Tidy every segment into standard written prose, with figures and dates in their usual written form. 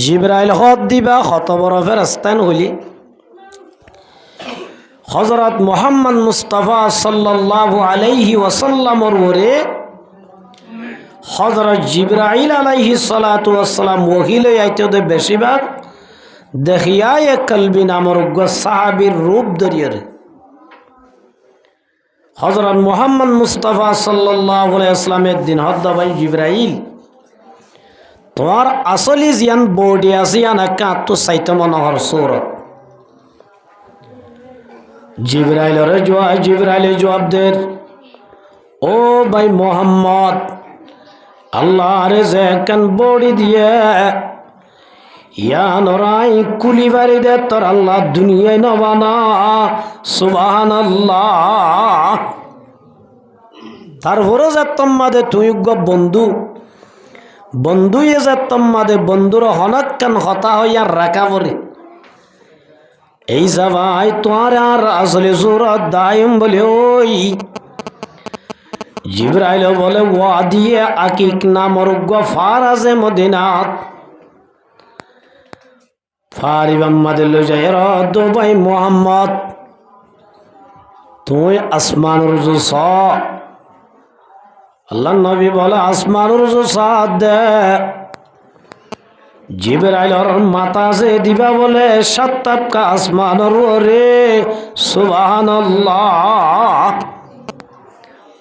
জিবরাইল হদ দিবা কত বড় ফেরেশতা হইলি হযরত মুহাম্মদ মুস্তাফা সাল্লাল্লাহু আলাইহি ওয়াসাল্লামর ওরে হযরত জিবরাইল আলাইহি সালাতু ওয়াসসালাম ওহিলে আইতে বেশিরভাগ দেখিয়া এক কলবি নামর সাহাবীর রূপ ধরিয়ে হযরত মুহাম্মদ মুস্তাফা সাল্লাল্লাহু আলাইহি ওয়াসাল্লামের দিন হদ ভাই জিবরাইল তোমার আসলি জিয়ান বডি আসিয়ান একা তো সাইতে মনোহর সূরত জিবরাইলের জবাব দের ও ভাই মোহাম্মদ আল্লাহ রে যে কান বডি দিয়ে ইয়ান রাই কুলিবারি দে তোর আল্লাহ দুনিয়ায় নবানা সুবহানাল্লাহ তারপরে যে তোমাদের তুই বন্ধু বন্ধুয়ে যে তোমাদের বন্ধুর হনক কান হতা হইয়া রাখা পড়ে এই যাবাই তোমার আর আসলে সুরত দায়ম বলে ওই জিবরাইল বলে ওয়াদিয়ে আকিক নামর গফার আছে মদিনাত ফারিবাম মাদিল যায়র দুবাই মোহাম্মদ তুই আসমানুর জুস আল্লাহ নবী বলে আসমানুর জুসাদ দে জিবরাইলর মাথা সে দিবা বলে সাতটা আসমানুর রে সুবহানাল্লাহ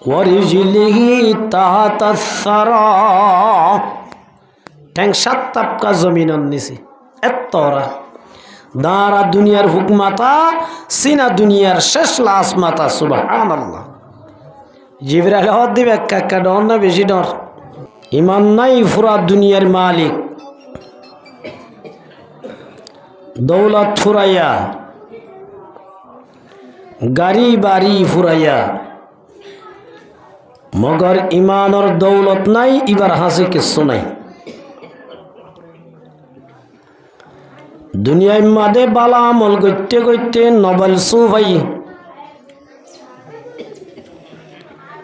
ওয়ারিজিলিহি তাহাতাস সারা ঠ্যাং সাতটা জমিনের নিচে এতরা দাঁড়া দুনিয়ার হুকমাতা সিনা দুনিয়ার শেষ লাশ মাতা সুবহানাল্লাহ জিবরাইল হদ দিবে কাকা ডর না বেশি ডর ইমান নাই পুরা দুনিয়ার মালিক দৌলত ফুরাইয়া গাড়ি বাড়ি ফুরাইয়া মগর ইমানর দৌলত নাই এবার হাসি কিছু নাই দুনিয়ায় মাদে বালা আমল করতে করতে নবল সুভাই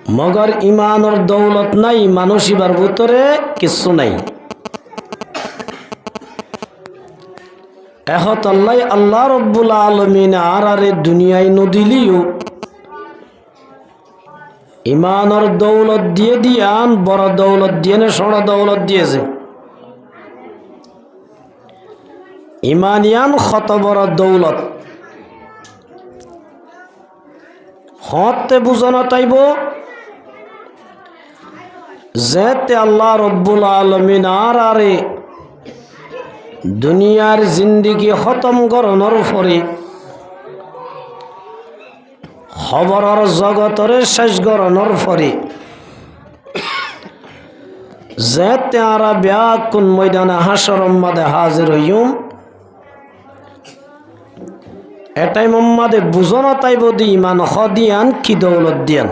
মগর ইমানর দৌলত নাই মানুষ এবার ভিতরে কিছু নাই এহত আল্লাহ আল্লাহ রব্বুল আলমিন আরে দুনিয়ায় নদিলিও ইমানর দৌলত দিয়ে দিয়ান বড় দৌলত দিয়ে না সড় দৌলত দিয়েছে ইমানিয়ান কত বড় দৌলত হতে বুঝানো তাইব যেতে আল্লাহ রব্বুল আলমিন আরে দুনিয়ার জিন্দিগি খতম করণর পরে খবরের জগতরে শেষ করণর পরে যেতে আরা ব্যাকুন ময়দানে হাসরম মাদে হাজির হইম এটাই মোহাম্মদে বুঝনো তাইব দি ইমান দিয়ান কি দৌলত দিয়ান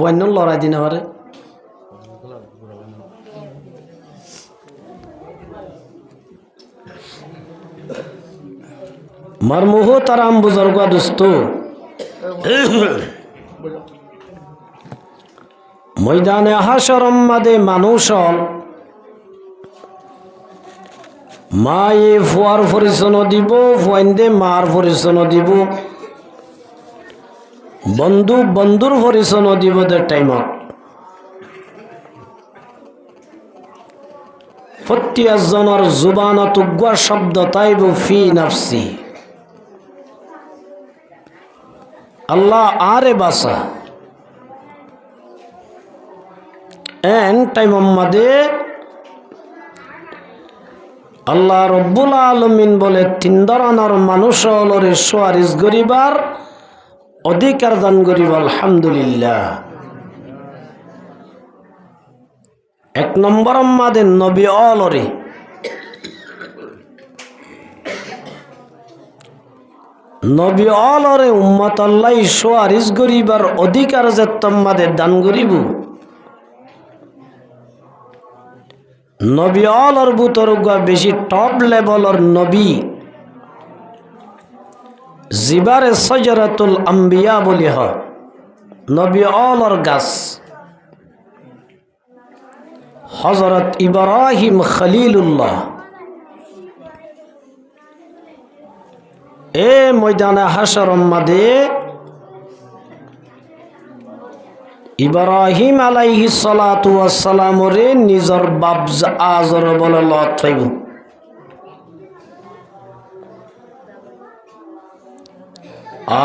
অন্য লড়াই দিন পারে মারমুহ তারাম বুজুর্গ দোস্ত ময়দানে হাসরম মাদে মানুষ মায়ে ফুয়ার পরিচন্ন দিব ফুয়াইন্দে মার পরিচন্ন দিব বন্ধু বন্ধুর পরিচন্ন দিব দে টাইমত প্রত্যেকজনের জুবানত উগ্র শব্দ তাইব ফি নাফসি আল্লাহ আরে বাসা এন টাইম মাদে আল্লাহ রব্বুল আলমিন বলে তিন ধরনের মানুষ হলরে সুয়ারিশ গরিবার অধিকার দান গরিব আলহামদুলিল্লাহ এক নম্বর মাদে নবী অলরে নবী অলরে উম্মত আল্লাহ সুয়ারিশ গরিবার অধিকার যে তোমাদের দান গরিব নবী অলর বুতর বেশি টপ লেভেলর নবী জিবারে সজরাতুল আম্বিয়া বলি হয় নবী অলর গাছ হযরত ইব্রাহিম খলিলুল্লাহ এ ময়দানে হাশরের মাঝে ইব্রাহিম আলাইহিস সালাতু ওয়াস সালাম রে নিজর বাপ আজর বলে লত পাইব।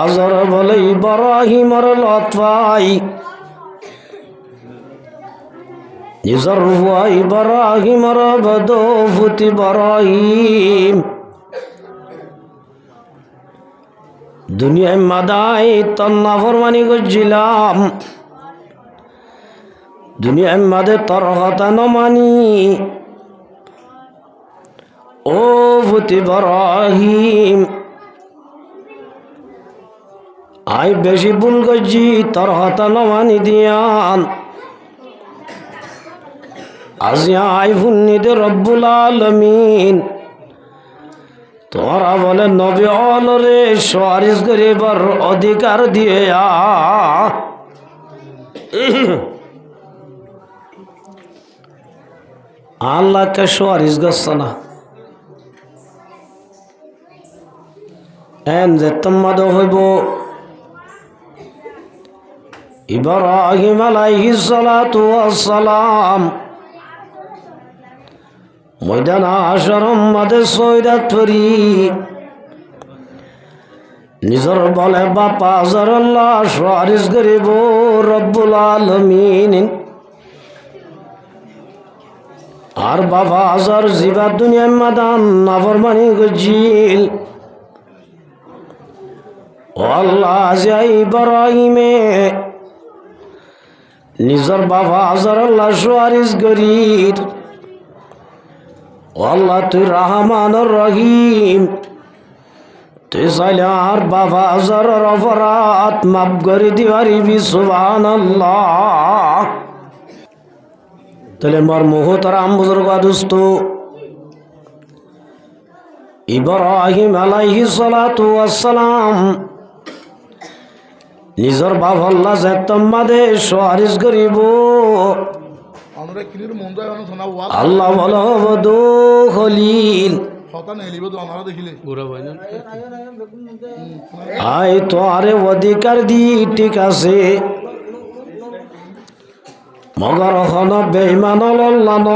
আজর বলে ইব্রাহিমর লত পাই, নিজর হুয়া ইব্রাহিমর বদৌফুত ইব্রাহিম দুনিয়ায় মাদাই তোর নাফরমানি করছিলাম, দুনিয়ায় মাদে তোর কথা ন মানি। ও ফুত ইব্রাহিম আই বেশি ভুল করছি, তোর কথা ন মানি দিয়ান আজি আই ফুন্নিতে রব্বুল আলামিন তোরা বলে নবী অলরে সুয়ারিশ করিবার অধিকার দিয়ে আল্লাহকে সুয়ারিশ করছে না। এন যে তোমাদ হইব ইব্রাহিম আলাইহিস সালাতু ওয়াস সালাম ময়দান হাশরের মাঝে সৈরাত করি নিজর বলে বাপা আজরাল্লাহ সুয়ারিশ করিব রব্বুল আলামিন। আর বাবা আজর জিবা দুনিয়ার মাদান নাফরমানি গজিল। ও আল্লাহ যাই ইব্রাহিমে নিজর বাবা আজরাল্লাহ সুয়ারিশ করির। ও আল্লাহ তুই রহমান রহিম, তুই চাইলে আর বাবা আজরের অপরাধ মাফ করে দিবারিবি সুবহানাল্লাহ। তাহলে মোর মুহতারাম বুজুর্গ দোস্ত ইব্রাহিম আলাইহিস সালাতু ওয়াস সালাম নিজর বাপ আল্লাহ যে তোমাদের সুয়ারিশ করিব। আল্লাহ বলো বধু খলিল আই তো আরে অধিকার দি ঠিক আছে, মগর হন বেঈমান ন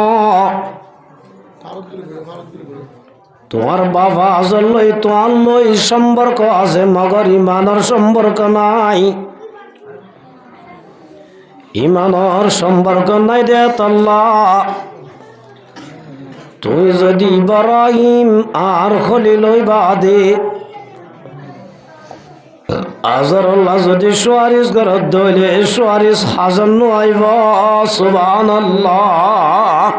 তোমার বাবা আজল লই তোমার লই সম্পর্ক আছে, মগর ইমানের সম্পর্ক নাই। ইমানের সম্পর্ক নাই দে আল্লাহ। তুই যদি ইব্রাহিম আর খলিল বাদে আজরাল্লাহ যদি সুয়ারিশ করত দইলে সুয়ারিশ হাজার আইব সুবহানাল্লাহ।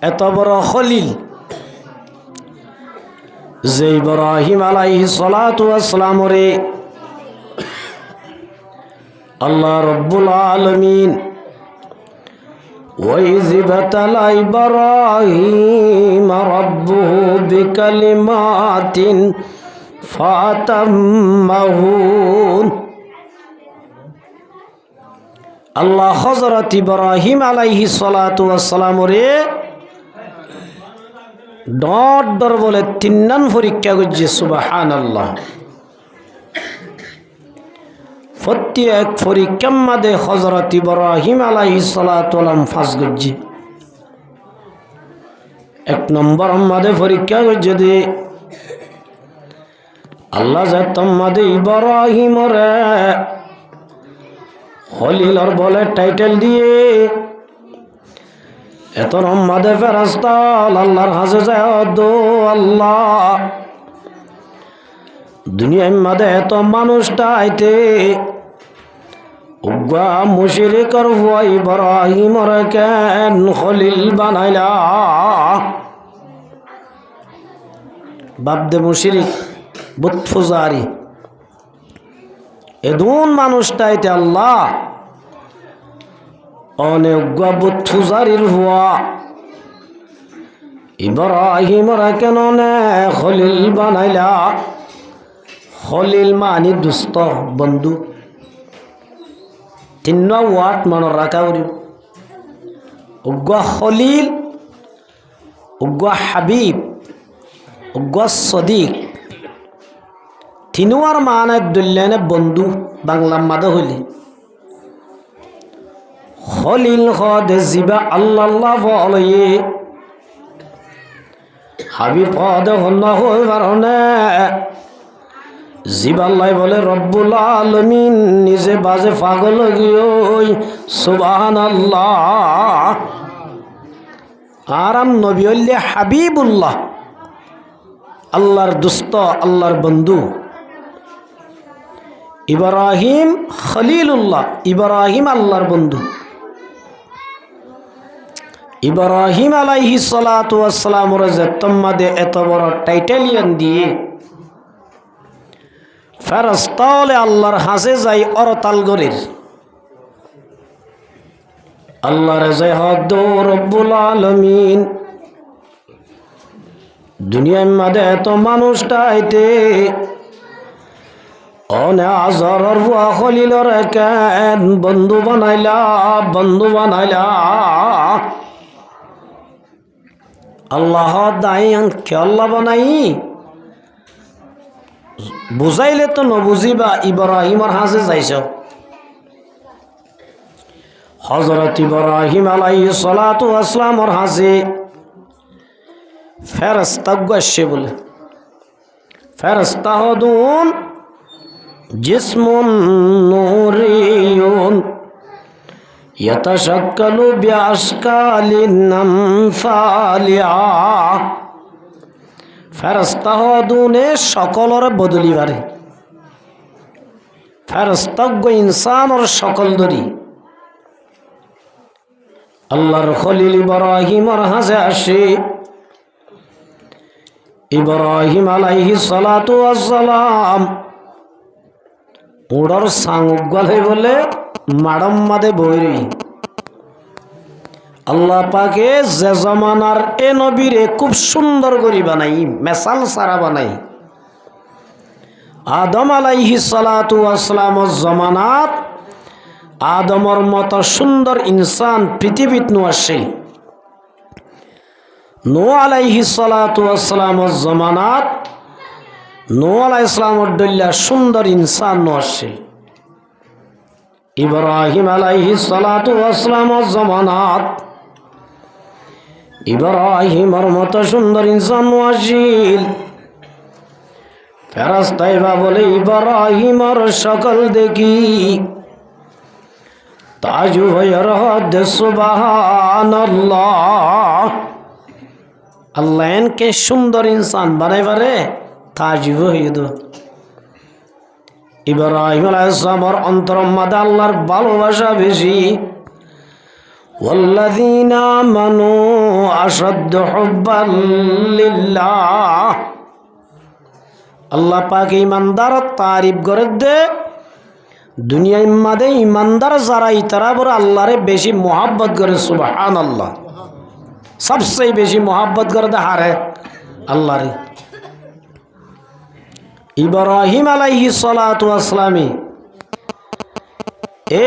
এত বড় খলিল যে ইব্রাহিম আলাইহিস সালাতু ওয়াস সালাম রে আল্লাহ রব্বুল আলামিন وَإِذِ ابْتَلَى إِبْرَاهِيمَ رَبُّهُ بِكَلِمَاتٍ فَأَتَمَّهُنَّ আল্লাহ হযরত ইব্রাহিম আলাইহিস সালাতু ওয়াস সালাম রে ডট ডর বলে তিন্নান পরীক্ষা করছে সুবহানাল্লাহ। প্রত্যেক পরীক্ষার মাঝে হযরত ইব্রাহিম আলাইহিস সালাতু ওয়ালাম ফাঁস করছে। এক নম্বর মাঝে পরীক্ষা করছে দে আল্লাহ যে তোমাদের ইব্রাহিম রে খলিলর বলে টাইটেল দিয়ে এত রহমাদে ফেরেশতা আল্লাহর হাজে যায় দো আল্লাহ দুনিয়ার মাঝে এত মানুষটা আইতে উগা মুশরিকর হুয়া ইব্রাহিমর কেন খলিল বানাইলা। বাপদে মুশরিক বুত ফুজারি এদুন মানুষটা আইতে আল্লাহ অনেক বুত ফুজারির হুয়া ইব্রাহিমর কেন নে খলিল বানাইলা। খলিল মানি দুস্ত বন্ধু তিন ওয়াট মনের রাখা করি উগ্র খলিল, উগ্র হাবিব, উগ্র সদিক, তিনুয়ার মানে দুল্যানে বন্ধু বাংলা মাদে হইলে খলিল খদে জিবা আল্লাহ বলয়ে হাবিব পদে হন্না হই পারনে জিবাল্লাই বলে রব্বুল আলামিন নিজে বাজে পাগল গিয়ে সুবহানাল্লাহ। আরাম নবী হইলে হাবিবুল্লাহ, আল্লাহর দুস্ত, আল্লাহর বন্ধু। ইব্রাহিম খলিলুল্লাহ, ইব্রাহিম আল্লাহর বন্ধু। ইব্রাহিম আলাইহিস সালাতু ওয়াস সালামের জেতম্মাদে এত বড় টাইটেলিয়ান দিয়ে ফেরেশতা হলে আল্লাহর হাসে যাই অরতাল গরের আল্লাহর যাই হদ রব্বুল আলামিন দুনিয়ার মধ্যে এত মানুষটা আইতে অনে আজরর বুয়া খলিলর কেন বন্ধু বানাইলা, বন্ধু বানাইলা। আল্লাহ দাইন কে আল্লাহ বানাই বুঝাইলে তো নবুঝিবা। ইব্রাহিমর হাসে যাইছ হযরত ইব্রাহিম আলাইহিস সালাতু ওয়াস সালামর হাসে ফেরেশতা গসে বলে ফেরেশতা হদুন জিসমুন নূরিয়ুন ইয়াতাশাক্কালু বিআশকালিন আমসালিহা। ফেরেশতা হদুনে সকলর বদলি বারে ফেরেশতা ইনসানর সকল ধরি আল্লাহর খলিল ইব্রাহিমর হাসে আসে ইব্রাহিম আলাইহিস সালাতু ওয়াস সালাম উড়র সাঙ্গলে বলে মাডম মাদে বইরি আল্লাহ পাকে যে জমানার এ নবীরে খুব সুন্দর করে বানাই, মেসাল সারা বানাই। আদম আলাইহিস সালাতু ওয়াস সালামর জমানাত আদমর মতো সুন্দর ইনসান পৃথিবীত নো আসে। নূহ আলাইহিস সালাতু ওয়াস সালামর জমানাত নূহ আলাইহিস সালামর দল্লা সুন্দর ইনসান নো আসে। ইব্রাহিম আলাইহিস সালাতু ওয়াস সালামর জমানাত ইব্রাহিমর মতো সুন্দর ইনসান নো আসিল। ফেরেশতাইবা বলে ইব্রাহিমর সকল দেখি তাজু হইর হদ সুবহানাল্লাহ। আল্লাহ এনকে সুন্দর ইনসান বানাইবারে তাজু হইদ। ইব্রাহিম আলাইহিস সালামের অন্তরের মধ্যে আল্লাহর ভালোবাসা বেশি। ওয়াল্লাযীনা আমানু আশাদ্দু হুব্বান লিল্লাহ। আল্লাহ পাক ইমানদার তারিফ করে দে দুনিয়ার মধ্যে ইমানদার যারা তারা বড় আল্লাহরে বেশি মোহাব্বত করে সুবহানাল্লাহ। সবচেয়ে বেশি মোহাব্বত করে দে হারে আল্লাহরে। ইব্রাহিম আলাইহিস সালাতু ওয়াস সালামি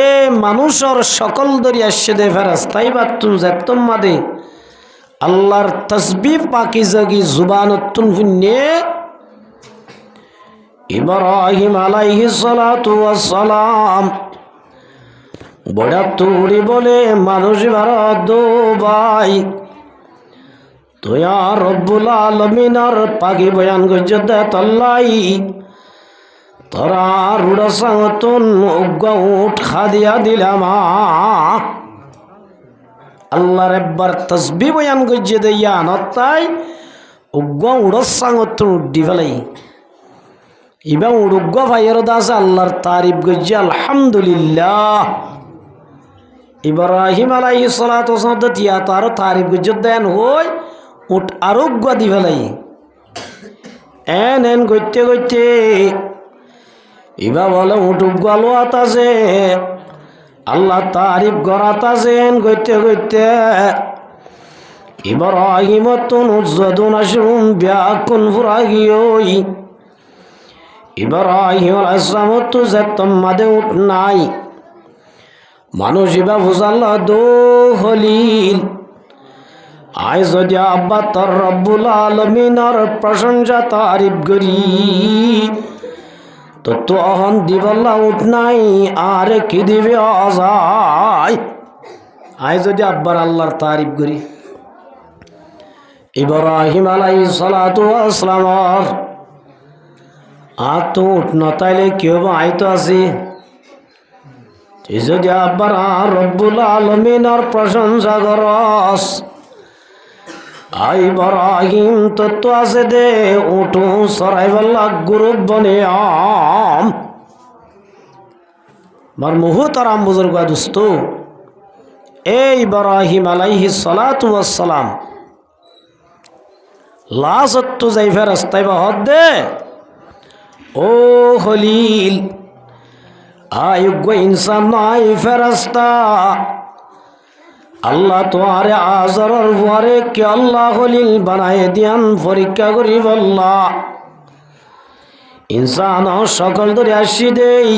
এ মানুষের সকল দরি আসছে দে ফেরেশতাই বাতুন যেতম মাদে আল্লাহর তাসবিহ পাকিজাগি জুবানতুন হুন্নে ইব্রাহিম আলাইহিস সালাতু ওয়াস সালাম বড়া তুড়ি বলে মানুষ ভারত ভাই তোয়া রব্বুল আলামিনের পাকি বয়ান গজ্জ দে তল্লাই তোরা রুড় সাংতন উগ্গা উঠ খাদিয়া দিলাম আল্লাহর একবার তাসবিহ বয়ান গজ্জ দেয়া নতাই উগ্গা উড় সাংতন উড্ডি ফেলাই ইবা উড়ুগ্গ ভাইয়ের দাস আল্লাহর তারিফ গজ্জ আলহামদুলিল্লাহ। ইব্রাহিম আলাইহিস সালাতু ওয়াস সালাম তিয়া তার তারিফ গজ্জ দেন হই উঠ আরোগ্য দি ফেলাই এন এন গইতে গইতে ইবা বলে উঠুগ্গ লোয়াত আছে আল্লাহ তারিফ গরাত আছে এন গইতে গইতে ইব্রাহিম তুন উজ্জদুন আশরুম বিয়াকুন ফুরাগিয়ই ইব্রাহিম আলাইহিস সালাম তো যেতম মাদে উঠ নাই মানুষ ইবা বুঝাল্লা দৌড় খলিল আই যদি আব্বা তোর রব্বুল আলমিনের প্রশংসা তারিফ করি তো তখন দিবল্লা উঠ নাই আর কি দিবে অজায় আই যদি আব্বার আল্লাহর তারিফ করি ইব্রাহিম আলাইহিস সালাতু ওয়াস সালাম আর তো উঠ না তাইলে কেউ আই তো আছি যদি আব্বার রব্বুল আলমিনের প্রশংসা করস আই ইব্রাহিম তো আছে দে উঠু সরাই বল্লা গ্রুপ বনে আম মার মুহতারাম বুজুর্গ দোস্ত এই ইব্রাহিম আলাইহিস সালাতু ওয়াস সালাম লাসত্তু যাইফা রাস্তায় বাহত দে ও খলিল আয়োগ্য ইনসান নাই ফেরাস্তা আল্লাহ তোয়ারে আজরের পরে কে আল্লাহ খলিল বানায় দিয়ান পরীক্ষা করি বল্লা ইনসান সকল ধরে আসি দেই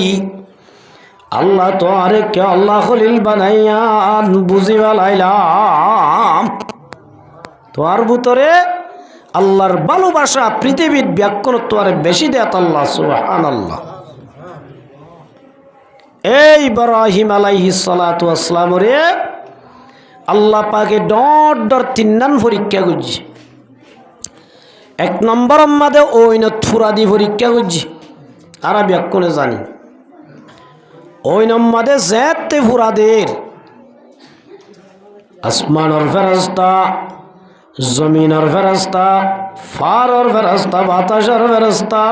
আল্লাহ তোয়ারে কে আল্লাহ খলিল বানাইয়ান বুঝি বালাইলাম তোয়ার ভিতরে আল্লাহর ভালোবাসা পৃথিবীর ব্যাখ্যান তোয়ারে বেশি দেয়াত আল্লাহ সুবহানাল্লাহ এই ইব্রাহিম আলাইহিস সালাতু ওয়াস সালাম রে আল্লাহ পাকে ডর ডর তিন্নান পরীক্ষা করছি এক নম্বর আমাদের ওইনত ফুরাদি পরীক্ষা করছি আর ব্যাখ্যানে জানি ওই নম্বরে যেতে ফুরাদের আসমানের ফেরেশতা জমিনের ফেরেশতা ফারর ফেরেশতা বাতাসের ফেরেশতা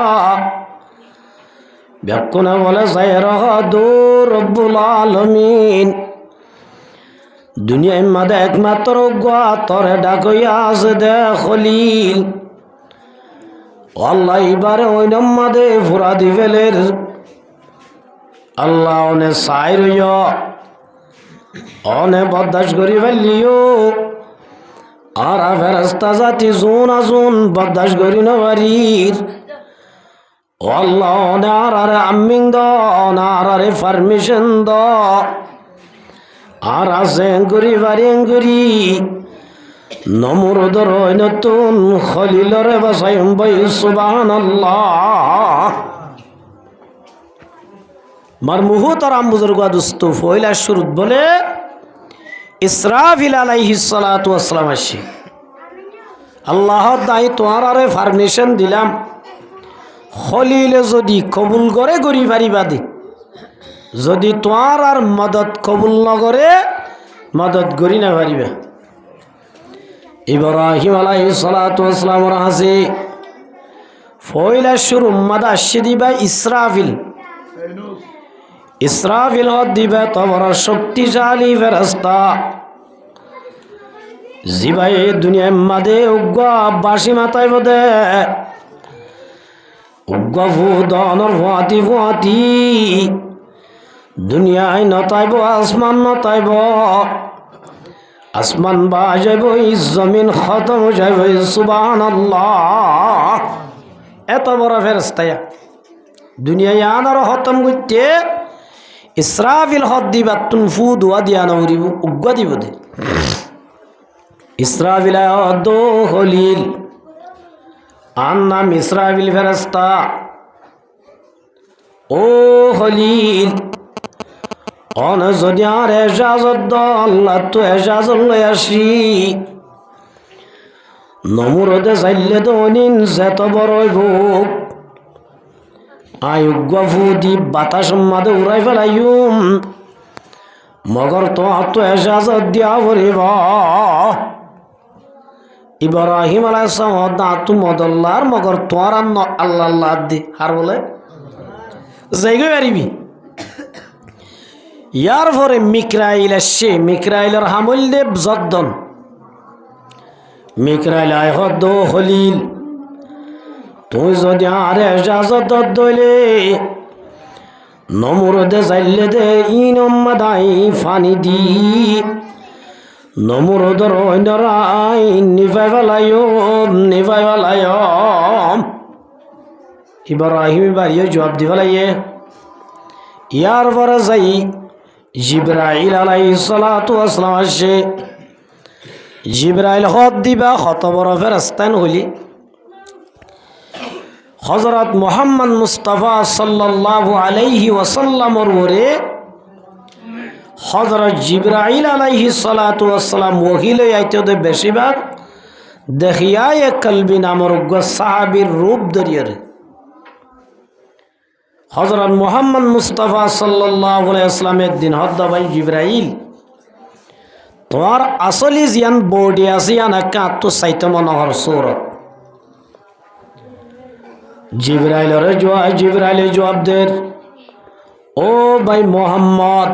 ব্যাখ্যানে বলে যায় দূর রব্বুল আলামিন দুনিয়ার মাঝে একমাত্র তরে ডাকইয়া আছে দে খলিল আল্লাহ এবারে ওই নম্মাদে ফুরা দিবেলের আল্লাহ অনে সাই রইয় অনে বরদাস্ত করি ফেলিও আর ফেরেশতা জাতি জুন আজুন বরদাস্ত করি নবারির আল্লাহ অনে আর আমিন দ আর পারমিশন দ আর আছে এঙ্গুরি বাড়ি এঙ্গুরি নমরুদর নতুন খলিলরে বাসাই বই সুবহানাল্লাহ মার মুহতারাম বুজুর্গ দোস্ত ফয়লা শুরুত বলে ইসরাফিল আলাইহিস সালাতু ওয়াস সালাম আসে আল্লাহ দাই তোয়ারে পারমিশন দিলাম খলিলে যদি কবুল করে গরি পারিবা দে যদি তোমার আর মদত কবুল নগরে মদত করি না পারিবে ইব্রাহিম আলাইহিস সালাতু ওয়াস সালাম হাসে ফয়লা শুরু মাদা আসে দিবা ইসরাফিল হদ দিবে তোমার শক্তিশালী ফেরেশতা জিবাই দুনিয়ার মাদে উগ্গা বাসি মাথায় বদে উগ্গা ভূদনর ফুয়াতি দুনিয়ায় নতাইব আসমান নতাইব আসমান বাজাইব জমিন খতম যাইব সুবহানাল্লাহ এত বড় ফেরেশতা দুনিয়ায় আনার খতম করতে ইসরাফিল হদ দিবা তুন ফু দুয়া দিয়া নরিব উগ্গা দিব দে ইসরাফিল দো খলিল আর নাম ইসরাফিল ফেরেশতা ও খলিল অন যদি আর এজাজত আল্লাহ তো এজাজত লই আসি নমরদে চাইলে তো অনিন যেত বড়ই ভোগ আয়োগ্য ফুদি বাতাস মাদে উড়াই ফেলাইম মগর তো এজাজত দিয়া পড়িব ইব্রাহিম আলাইহিস সালাম দাঁতু মদল্লার মগর তোর আল্লাহ আল্লাহ দি আর বলে যাইগে পারিবি ইয়ার পরে মিকরাইল আসছে মিকরাইলের হামল দেব জদ্দন মিকরাইল আয় হদ খলিল তুই যদি আর এজাজত দইলে নমরদে যাইলে দে ইনম্মাদাই ফানি দি নমরদর অন্যরাই নিভাই ফেলাইম ইব্রাহিম বাড়িও জবাব দি ফেলাইয়ে ইয়ার পরে যাই জিবরাইল আলাইহিস সালাতু ওয়াস সালাম আসে। জিবরাইল হদ দিবা কত বড় ফেরেশতান হলি হযরত মুহাম্মদ মুস্তাফা সাল্লাল্লাহু আলাইহি ওয়াসাল্লামর ওরে হযরত জিবরাইল আলাইহিস সালাতু ওয়াস সালাম ওহিলে আইতে বেশিরভাগ দেখিয়ায় কলবি নামর সাহাবীর রূপ ধরিয়ে হযরত মুহাম্মদ মুস্তাফা সাল্লাল্লাহু আলাইহি ওয়াসাল্লামের দিন হদ ভাই জিবরাইল তোমার আসলি জিয়ান বডি আছে আনাকা তো সাইতে মনোহর সূরত জিবরাইলের জবাব দের ও ভাই মোহাম্মদ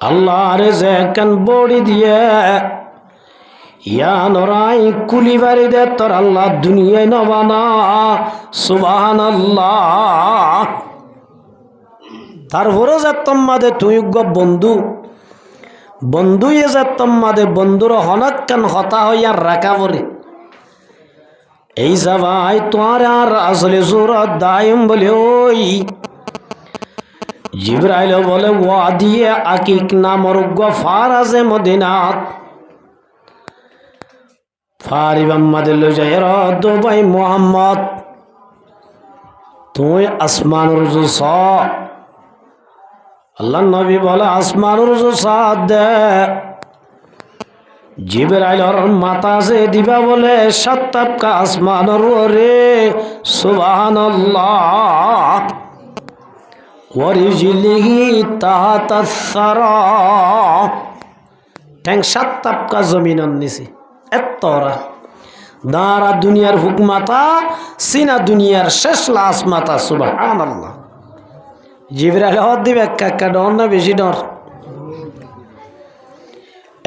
আল্লাহর যে কান বডি দিয়ে ইয়ানরাই কুলিবারি দে তোর আল্লাহ দুনিয়ায় নবানা সুবহানাল্লাহ। তারপরে যে তোমাদের তুই বন্ধু এ যে তোমাদের বন্ধুর হনক কান হতা হইয়া রাখা পরে এই সবাই তোমার আর আসলে সুরত দায়ম বলে ওই জিবরাইল বলে ওয়াদিয়ে আকিক নামর গফার আছে মদিনাত ফারিবাম্মাদের লো যায় রদ ভাই মোহাম্মদ তুই আসমানুর জুস আল্লাহ নবী বলে আসমানুর জুসাদ দে জিবরাইলর মাথা সে দিবা বলে সাত্তাবকা আসমানুর রে সুবহানাল্লাহ ওয়ারিজিলিহি তাহাতাস সারা ঠ্যাং সাত্তাবকা জমিনের নিচে এতরা দাঁড়া দুনিয়ার হুকমাতা সিনা দুনিয়ার শেষ লাশ মাতা সুবহানাল্লাহ। জিবরাইল হদ দিবে কাকা ডর না বেশি ডর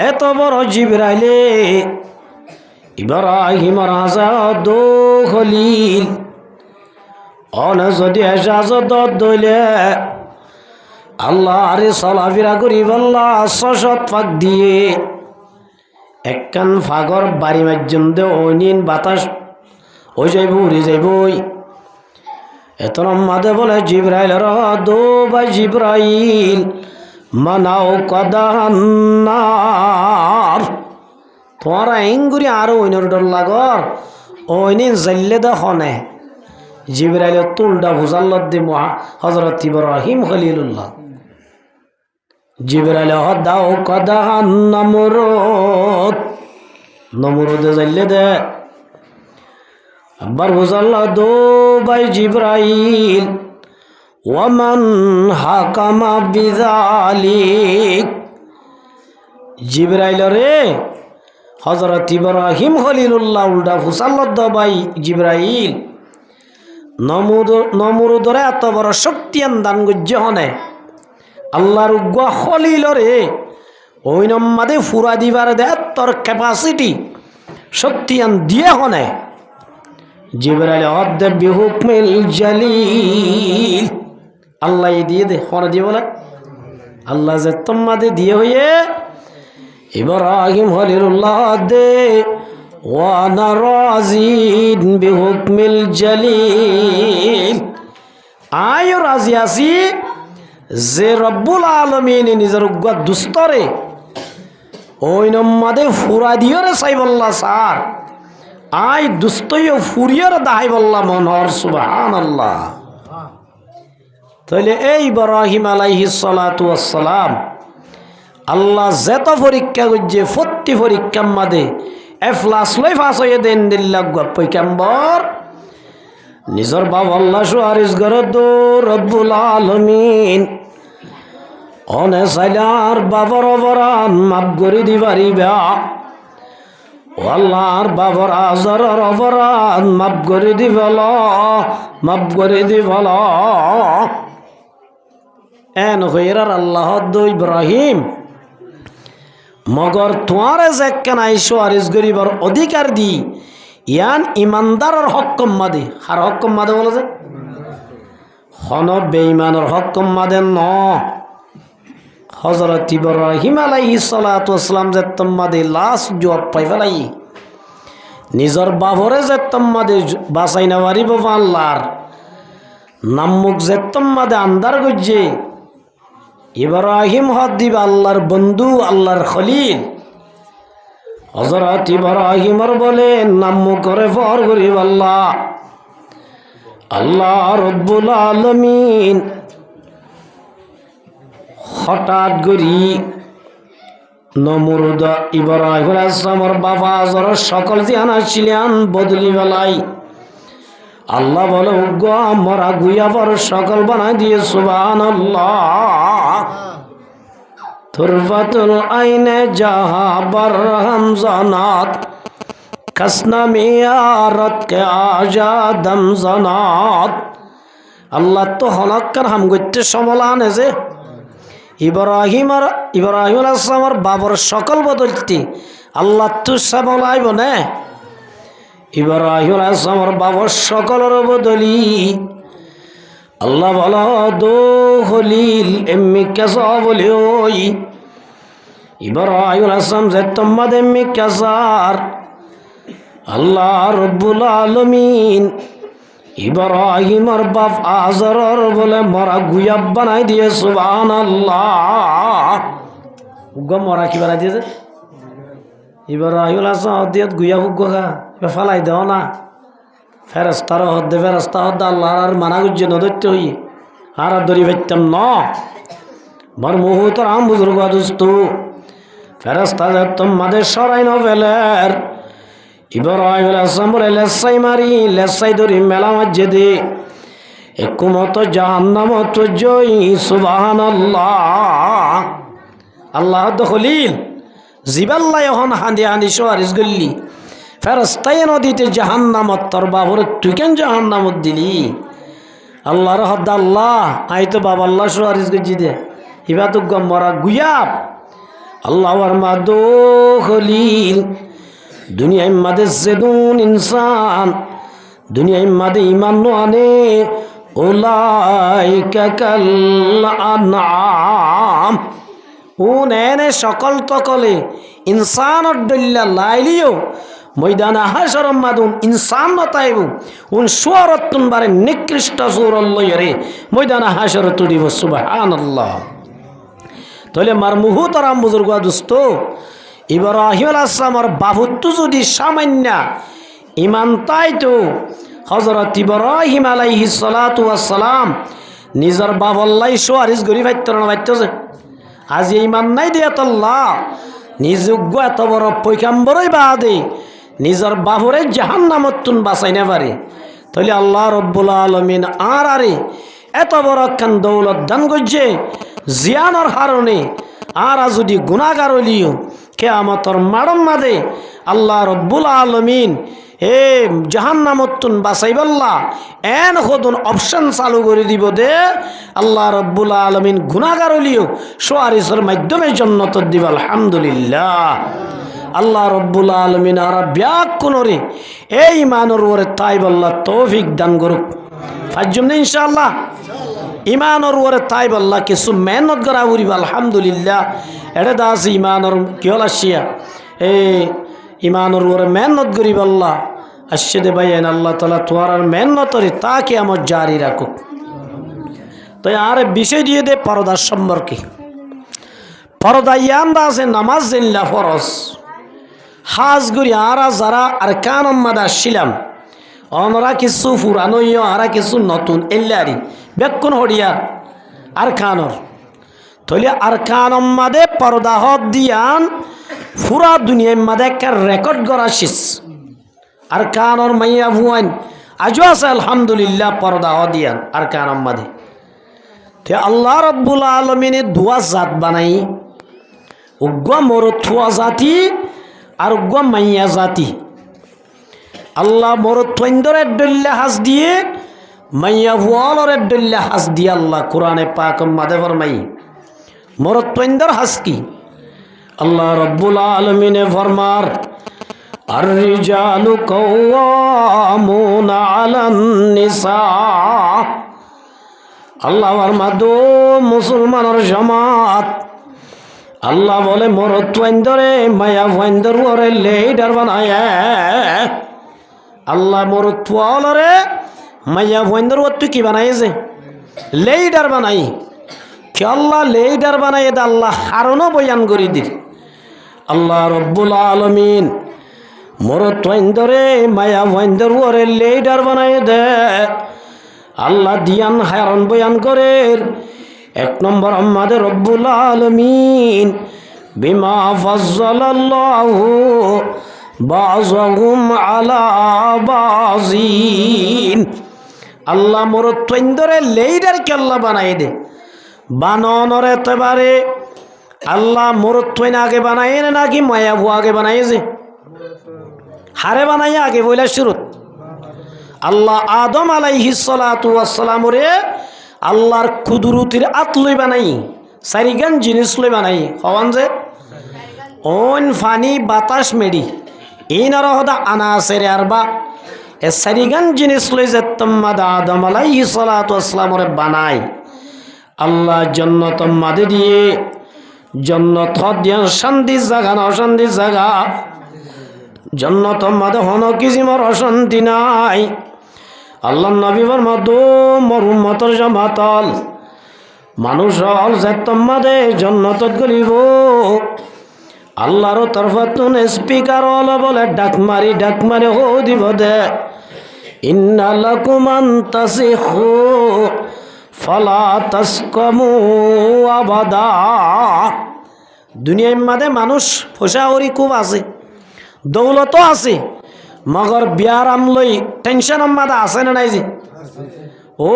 এত বড় জিবরাইলে ইব্রাহিম রাজা দো খলিল অন যদি এজাজত দইলে আল্লাহ আরে চলাফেরা করি বল্লা সশত ফাঁক দিয়ে একখান ফাগর বাড়ি মাধ্যম দে অনিন বাতাস ওই যাইব উড়ে যাইবই এত মাদে বলে জিবরাইল দো বা জিবরাইল মানাও কদান্নার তোমার এঙ্গুরি আরো ওইনের ডর লাগর ওইনিন জাল্লে দনে জিবরাইল তুলডা ভুজাল্লত দি হযরত ইব্রাহিম খলিলুল্লাহ জিবরাইল দাও কদাহান নমরুদে জাল্লে দে আবার ভুজাল্লা দো বাই জিবরাইল ওয়ামান হাকামা বিযালিক জিবরাইল রে হযরত ইব্রাহিম খলিলুল্লাহ উল্টা ফুসাল্লাদ ভাই জিবরাইল নমরুদরে এত বড় শক্তিয়ান দান গজ্য হনে আল্লাহর উগ্র খলিল রে ওই নম্মাদে ফুরা দিবার দে তোর ক্যাপাসিটি শক্তিয়ান দিয়ে হনে জিবরাইল অদ্দ বিহুকমিল জালিল আল্লাহ দিয়ে দে হনে দিয়ে বলে আল্লাহ যে তোমাদের দিয়ে হইয়ে ইব্রাহিম খলিলুল্লাহ দে ওয়ানা রাজিন বিহুকমিল জালিল আয় রাজি আছি যে রব্বুল আলামিন নিজের উগ্র দুস্তরে ওই নম্মাদে ফুরা দিও রে সাইবল্লাহ স্যার আই দুস্তয় ফুরিয়র দাহাই বল্লা মনহর সুবহানাল্লাহ। তাহলে এই ইব্রাহিম আলাইহিস সালাতু ওয়াস সালাম আল্লাহ যেত পরীক্ষা করছে প্রতি পরীক্ষার মাঝে এফলাস লই ফাঁস হয়ে দেন দিল্লা পৈকাম্বর নিজের বাবা আল্লাহ সুয়ারিস গরদ রব্বুল আলামিন অনে সাইলার বাবার অবরান মাফ করে দিবারিবা আল্লাহর বাবার আজরের অপরাধ মাফ করে দিবল মাফ করে দিবল এন হইরার আল্লাহ দো ইব্রাহিম মগর তোমারে যে কেন আইসো আরিস গরিবর অধিকার দি ইয়ান ইমানদারের হক্কম মাদে আর হক্কম মাদে বলে যে হন বেঈমানের হক্কম মাদে ন হযরত ইব্রাহিম আলাইহিস সালাতু ওয়াস সালাম যে তোমাদে লাশ জবাব পাই ফেলাই নিজর বাবরে যে তোমাদে বাঁচাই না পারিব আল্লাহর নামুক যে তোমাদে আন্দার গজ্জে ইব্রাহিম হদ দিবা আল্লাহর বন্ধু, আল্লাহর খলিল। হযরত ইব্রাহিমর বলে নাম করে ফর গরিব আল্লাহ, আল্লাহ রব্বুল আলামিন হঠাৎ করি নমরুদ ইব্রাহিম আলাইহিস সালামের বাবা আজর সকল জিয়ান ছিলেন বদলি বেলাই। আল্লাহ বলে উগ্র মরা গুয়াবার সকল বানাই দিয়ে সুবহানাল্লাহ। তুরফাতুল আইনে জাহাবার হামজানাত কাসনা মিয়ারত কে আজাদম জানাত। আল্লাহ তো হলাক্কার হাম গইতে সমলান যে ইব্রাহিম আলাইহিস সালামের বাবার সকল বদলতি আল্লাহ তো সমলাইব না। ইব্রাহিম আলাইহিস সালামের বাবার সকলের বদলি আল্লাহ বলো দো খলিল এমনি কেসা বলি ওই ইব্রাহিম আলাইহিস সালাম যে তোমাদ এমনি কেসার আল্লাহ রব্বুল আলামিন ইব্রাহিমর বাপ আজরর বলে মরা গুয়াব বানাই দিয়ে সুবহানাল্লাহ। উগ্র মরা কি বানাই দিয়েছে ইব্রাহিম আলাইহিস সালাম দিয়ে গুয়াব উগ্গা ফালাই দেও না। ফেরেস্তার হদ্দে ফেরেস্তা হদ্দে আল্লাহ আর মানা গুজ্জে নদত্য হই আর দরি ভাইতাম ন মর মুহূর্তর আম বুজুর্গ দুস্ত ফেরেস্তা তোমাদের সরাই ন ফেলের ইব্রাহিম আলাইহিস সালাম বলে লেসাই মারি লেসাই ধরি মেলা মাঝে দে একুমত জাহান্নামত জয় সুবহানাল্লাহ। আল্লাহ তো খলিল জিবাল্লাহ এখন হাঁদি হাঁদি সোয়ারিস গল্লি ফেরেস্তাই নদীতে জাহান্নামত তোর বাবুর তুই কেন জাহান্নামত দিলি। আল্লাহর হদ্দা আল্লাহ আই তো বাবা আল্লাহ সোয়ারিস গজি দে ইবা তো গমরা গুয়াব আল্লাহ আর মাদো খলিল দুনিয়ায় মাদে সেদুন ইনসান দুনিয়ায় মাদে ইমান নো আনে উলাইকা কাল আনআম ও নেনে সকল তকলে ইনসানর দল্লা লাইলিও ময়দানা হাশরম মাদুন ইনসান নতাইবু উন সুয়ারতুন বারে নিকৃষ্ট সুরল্লয়রে ময়দানা হাশরত দিব সুবহানাল্লাহ। তাহলে মার মুহূর্তরাম বুজুর্গ দোস্ত ইব্রাহিম আলাইহিস সালামের বাহুত্ব যদি সামান্য ইমান তাই তো হযরত ইব্রাহিম আলাইহিস সালাতু ওয়াস সালাম নিজের বাবল্লাই সোয়ারিস গরি ভাইতর না ভাইতছে আজ ইমান নাই দিয়া আল্লাহ নিযোগ্য এত বড় পয়গম্বরই বাদে নিজের বাবুরে জাহান্নামতুন বাঁচাই না পারে। তাহলে আল্লাহ রব্বুল আলামিন আর আরে এত বড় খান দৌলত দান করছে জিয়ানোর কারণে আর যদি গুনাহগার হইলিও কিয়ামতের মাড়ম মাদে আল্লাহ রব্বুল আলামিন এ জাহান্নামতুন বাঁচাইবাল্লাহ এন হদুন অপশন চালু করে দিব দে আল্লাহ রব্বুল আলামিন গুনাহগার হইলিও সোয়ারিসের মাধ্যমে জান্নাত দিব আলহামদুলিল্লাহ। আল্লাহ রব্বুল আলামিন আর ব্যাকুনরে এই ইমানের ওরে তাইবাল্লাহ তৌফিক দান করুক ফাজুম না ইনশাআল্লাহ। ইমানের ওরে তাইবাল্লাহ কিছু মেহনত করা উড়িব আলহামদুলিল্লাহ। এটা দাস ইমানের কি হল আসিয়া এই ইমানের ওরে মেহনত করিব আল্লাহ আসছে দে ভাই আল্লাহ তাআলা তোয়ার মেহনতরে তাকে আমার জারি রাখুক। তো আর বিষয় দিয়ে দে পর্দার সম্পর্কে পর্দা ইয়ান্দা আছে নামাজ জিল্লা ফরজ হাজ গুরি আরা যারা আর কানম্মাদা ছিলাম অনরা কিছু পুরানো আরা কিছু নতুন এল্লারি বেক্ষণ হরিয়া আর খানর তলে আর কানম্মাদে পর্দা হদ দিয়ান পুরা দুনিয়ার মাদে একটা রেকর্ড করা শেষ আর কানর মাইয়া ভুয়ান আজও আছে আলহামদুলিল্লাহ পর্দা হদ দিয়ান আর কানম্মাদে তে আল্লাহ রব্বুল আলামিনে দুয়া জাত বানাই উগ্র মরথুয়া জাতি আর উগ্র মাইয়া জাতি। আল্লাহ মরথুইন্দরের ডল্লা হাস দিয়ে মাইয়া ভুয়ালরের ডল্লা হাস দিয়ে আল্লাহ কোরআনে পাক মাদে ফরমাই মরথুইন্দর হাস কি আল্লাহ রব্বুল আলামিনে ফরমার আর রিজালু কাওয়ামুনা আলান নিসা। আল্লাহ ফরমাদো মুসলমানের জামাত আল্লাহ বলে মরথুইন্দরে মায়া ভুইন্দর ওরে লেডার বানায় আল্লাহ মরথুয়ালরে মাইয়া ভুইন্দর ওর তুই কি বানাইছে লেডার বানাই কে আল্লাহ লেইডার বানাইয়ে দে আল্লাহ হারণও বয়ান করি দির আল্লাহ রব্বুল আলমিন মোর তৈন্দরে মায়া বৈন্দর ওরে লেইডার বানাইয়ে দে আল্লাহ দিয়ান হারণ বয়ান করে এক নম্বর আমাদের রব্বুল আলমিন বিমা ফাজ্জালাল্লাহু বাযহুম আলা বাযিন আল্লাহ মোর তৈন্দরে লেইডার কে আল্লাহ বানাই দে বানর এতবারে আল্লাহ মোর তৈন আগে বানাই না নাকি মায়া ভুয়া আগে বানাইছে হারে বানাই আগে বইলা শুরু আল্লাহ আদম আলাইহিস সালাতু ওয়াস সালাম রে আল্লাহর কুদরতির আতলই বানাই সারিগান জিনিস লই বানাই হওয়ান যে ওন ফানি বাতাস মেডি ইন আর হদা আনাসের আরবা এ সারিগান জিনিস লই যে তম্মাদ আদম আলাইহিস সালাতু ওয়াস সালাম রে বানাই আল্লাহ জান্নাত মাদে দিয়ে জান্নাত দিয়া শান্তি জায়গা না অশান্তি জায়গা জান্নাত মাদে হন কিসিমর অশান্তি নাই আল্লাহ নবী ফরমাতো মোর উম্মতের জামাতাল মানুষ হল যে তোমাদে জান্নাতত গলিব আল্লাহর তরফতুন স্পিকার হল বলে ডাক মারি হো দিব দে ইন্না লাকুম আনতাসিখু ফালা তাসকামু আবাদা দুনিয়ার মাঝে মানুষ ফসাহরি খুব আছে দৌলতও আছে মগর বিয়ারাম লই টেনশন মাদা আছে না নাই যে ও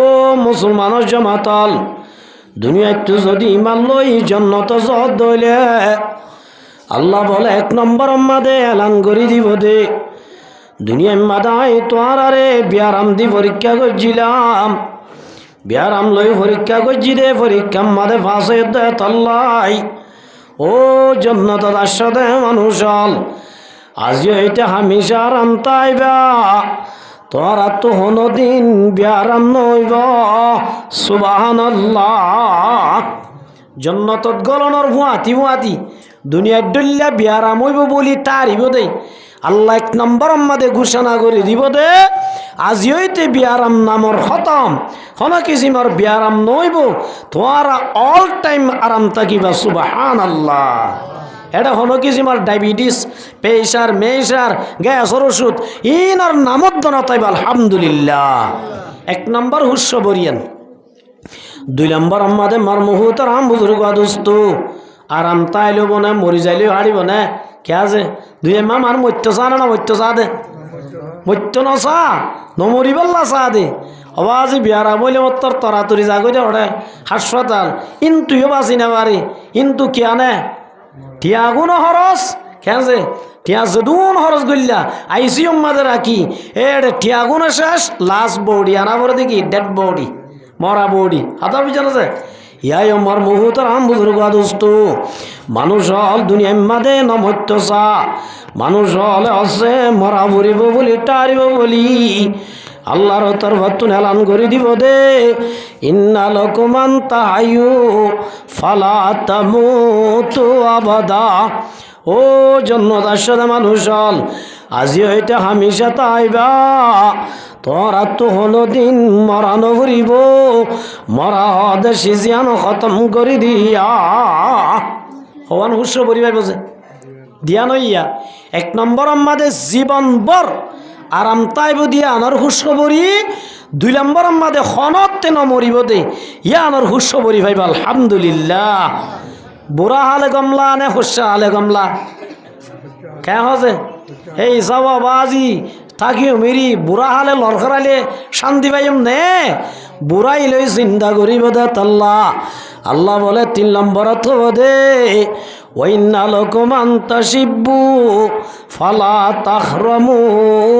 মুসলমানের জমাতল দুনিয়াতে যদি ইমান লই জান্নাত যত দইলে আল্লাহ বলে এক নম্বর মাদে এলান করে দিব দে দুনিয়ার মাদায় তোর আরে বিয়ারাম দি পরীক্ষা করছিলাম বিয়ারাম লই পরীক্ষা করছি দে পরীক্ষা মাদে ফাঁসে দে তল্লাই ও জান্নাত আশাদে মানুষ হল আজি এইটা হামিশা আরাম তাইবা তোরা তো হনদিন বিয়ারাম নইব সুবহানাল্লাহ জান্নাতত গলনের ভুয়াতি দুনিয়ার ডল্লা বিয়ারাম হইব বলি তারিব দেই আল্লাহ এক নম্বর আমাদের ঘোষণা করে দিব দে আজি হইতে বিয়ারাম নামর খতম হন কিসিমর বিয়ারাম নইব তোরা অল টাইম আরাম থাকিবা সুবহানাল্লাহ এটা হলো কিসিমার ডায়াবেটিস প্রেশার মেশার গ্যাসের ওষুধ ইনার নামত দনাতাইব আলহামদুলিল্লাহ এক নম্বর হুস্য বরিয়ান দুই নম্বর আমাদের মার মুহুতার আম বুজুর্গ দোস্ত আরাম তাইলেও বনে মরি যাইলেও হারিব না কে আছে দুই মামার মত্য চা না মত্য চা দে মত্য নচা নমরি বল্লা চা দে হবা আজি বিয়ারা বলে মত্তর তরাতরি যাগো দে ওরে হাসপাতাল ইন্তুও বাঁচি না পারি ইন্তু কিয়া নে টিয়াগুন হরস কেছে টিয়া যদুন হরস গল্লা আইসিএম মাঝে রাখি এড়ে টিয়াগুন শেষ লাস্ট বডি আনা পরে দেখি ডেড বডি মরা বডি হাতা বিজান আছে ইয়াই আমার মুহুতার আম বুজুর্গ দোস্ত মানুষ হল দুনিয়ার মাঝে নমত্য চা মানুষ হলে আছে মরা ভরিব বলি টারিব বলি আল্লাহর তরফতুন এলান করে দিব দে ইন্না লাকুম তাহায়ু ফালা তামুতু আবাদা ও জান্নাত আশাদা মানুষ হল আজি হইতে হামেশা তাইবা তোরা তো হলো দিন মরানো ভরিব মরা হদে সিজিয়ান খতম করে দিয়া হওয়ান হুস্য পরিবার বোঝে দিয়া নইয়া এক নম্বর আমাদের জীবন বর আরাম তাইব দিয়া আনার হুস্য বরি দুই নম্বর আমাদের খনতে নমরিব দে ইয়া আনার হুস্য বরি ভাইব আলহামদুলিল্লাহ বুড়া হালে গমলা নে হুস্যা হালে গমলা কে হজে এই বাজি থাকিও মেরি বুড়া হালে লড়খড়ালে শান্তি পাইম নে বুড়াই লই চিন্তা করিব দে তাল্লা আল্লাহ বলে 3 নম্বর দে ওয়াইন্না লাকুম আনতাশিব্বু ফালা তাহরামু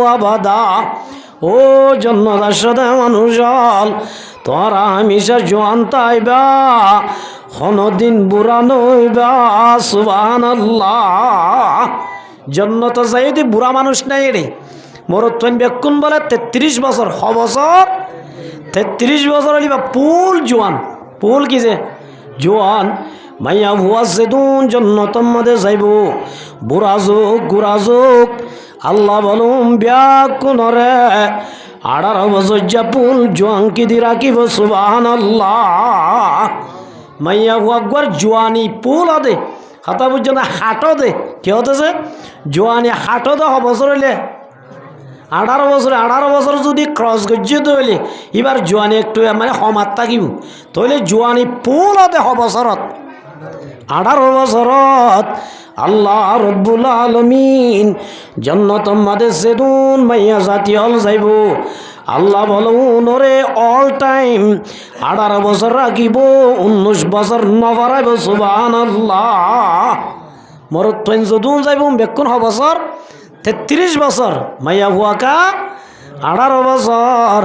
আবাদা ও জান্নাত আশাদা মানুষ হল তোরা হামেশা জোয়ান তাইবা কোনদিন বুড়া নইবা সুবহানাল্লাহ জান্নাত যাইতে বুড়া মানুষ নাই রে মোর তৈন বেকুন বলে 33 বছর বছর 33 বছর হলিবা পুল জোয়ান পুল কি যে জোয়ান মাইয়া ভুয়া সেদুন জান্নাতের মধ্যে যাইব বুড়া যোগ গুড়া যোগ আল্লাহ বলুম ব্যাকুনরে 18 বছর যা পুল জোয়ান কি দি রাখিব সুবহানাল্লাহ মাইয়া হুয়ার জোয়ানি পুল দে কথা বুঝছো না হাটও দে কি হতেছে জোয়ানি হাটও দে বছর হইলে 18 বছর যদি ক্রস গজ্জে হইলে এবার জোয়ানি একটু মানে সমাত থাকিব তইলে জোয়ানি পুল দে বছরত 18 বছরত আল্লাহ রব্বুল আলামিন জান্নাত মাদে সেদুন মাইয়া জাতি হল যাইব আল্লাহ বলুন ওরে অল টাইম 18 বছর রাখিব 19 বছর নবরাইব সুবহানাল্লাহ মরত পেন যদুন যাইব বেকুন বছর 33 বছর মাইয়া হুয়াকা 18 বছর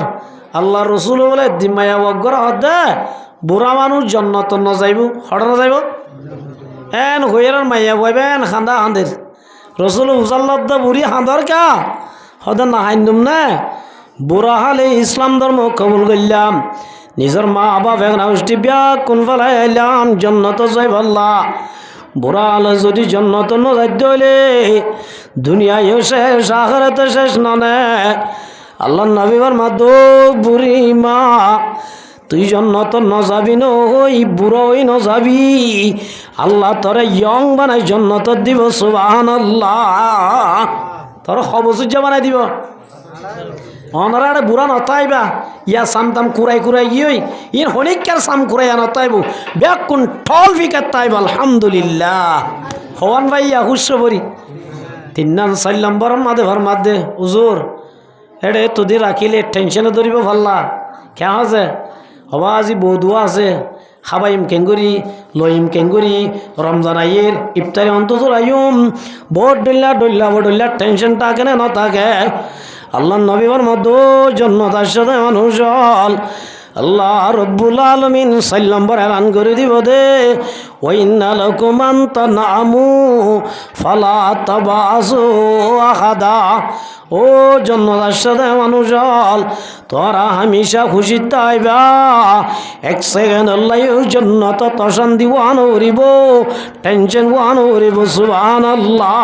আল্লাহ রসুল বলে মাইয়া হুয়াগর হদে বুড়া মানুষ জান্নাত ন যাইব হড় না যাইব এন হইয়ার মাইয়া বইবেন খান্দা খান্দের রসুল উজাল্লাদ বুড়ি খান্দর কা হদে না হাইন্দুম না বুড়া হালে ইসলাম ধর্ম কবুল করলাম নিজের মা বাপ এক নাউষ্টি বিয়া কোন ফেলাই আইলাম জান্নাত যাইব আল্লাহ বুড়া হালে যদি জান্নাত ন যাইতে হইলে দুনিয়ায়ও শেষ আখিরাতে শেষ ননে আল্লাহ নবীর মাদো বুড়ি মা তুই জান্নাত ন যাবি ন ওই বুড়ো ওই ন যাবি আল্লাহ তোরে ইয়ং বানাই জান্নাত দিব সুবহানাল্লাহ তোর খবসুজ্জ বানাই দিব অনারা বুড়া নতাইবা ইয়া সামতাম কুরাই কুরাই গিয়ে ইন হনিকার সাম কুরাই নতাইব ব্যাকুন ঠল ফিকার তাইব আলহামদুলিল্লাহ হওয়ান ভাই ইয়া হুস্য বরি 3 নম্বর মাদে উজুর এড়ে তোদি রাখিলে টেনশনে ধরিব ভাল্লা কে আছে হবা আজি বৌদুয়া আছে খাবাইম কেঙ্গুরি লইম কেঙ্গুরি রমজান আইয়ের ইফতারি অন্তত আইম বহুত ডল্লা টেনশন থাকে না থাকে আল্লাহ নবীর মধ্যে জন্নত আসতে মানুষ আল্লাহ রব্বুল আলামিন 4 নম্বর এলান করে দিব দে ওয়াইন্না লাকুম আন তানামু ফালা তাবাসু আহাদা ও জন্নত আসতে মানুষ তোরা হামেশা খুশি তাইবা 1 সেকেন্ড আল্লাহ জন্নত তশান দিব আনরিব টেনশন আনরিব সুবহানাল্লাহ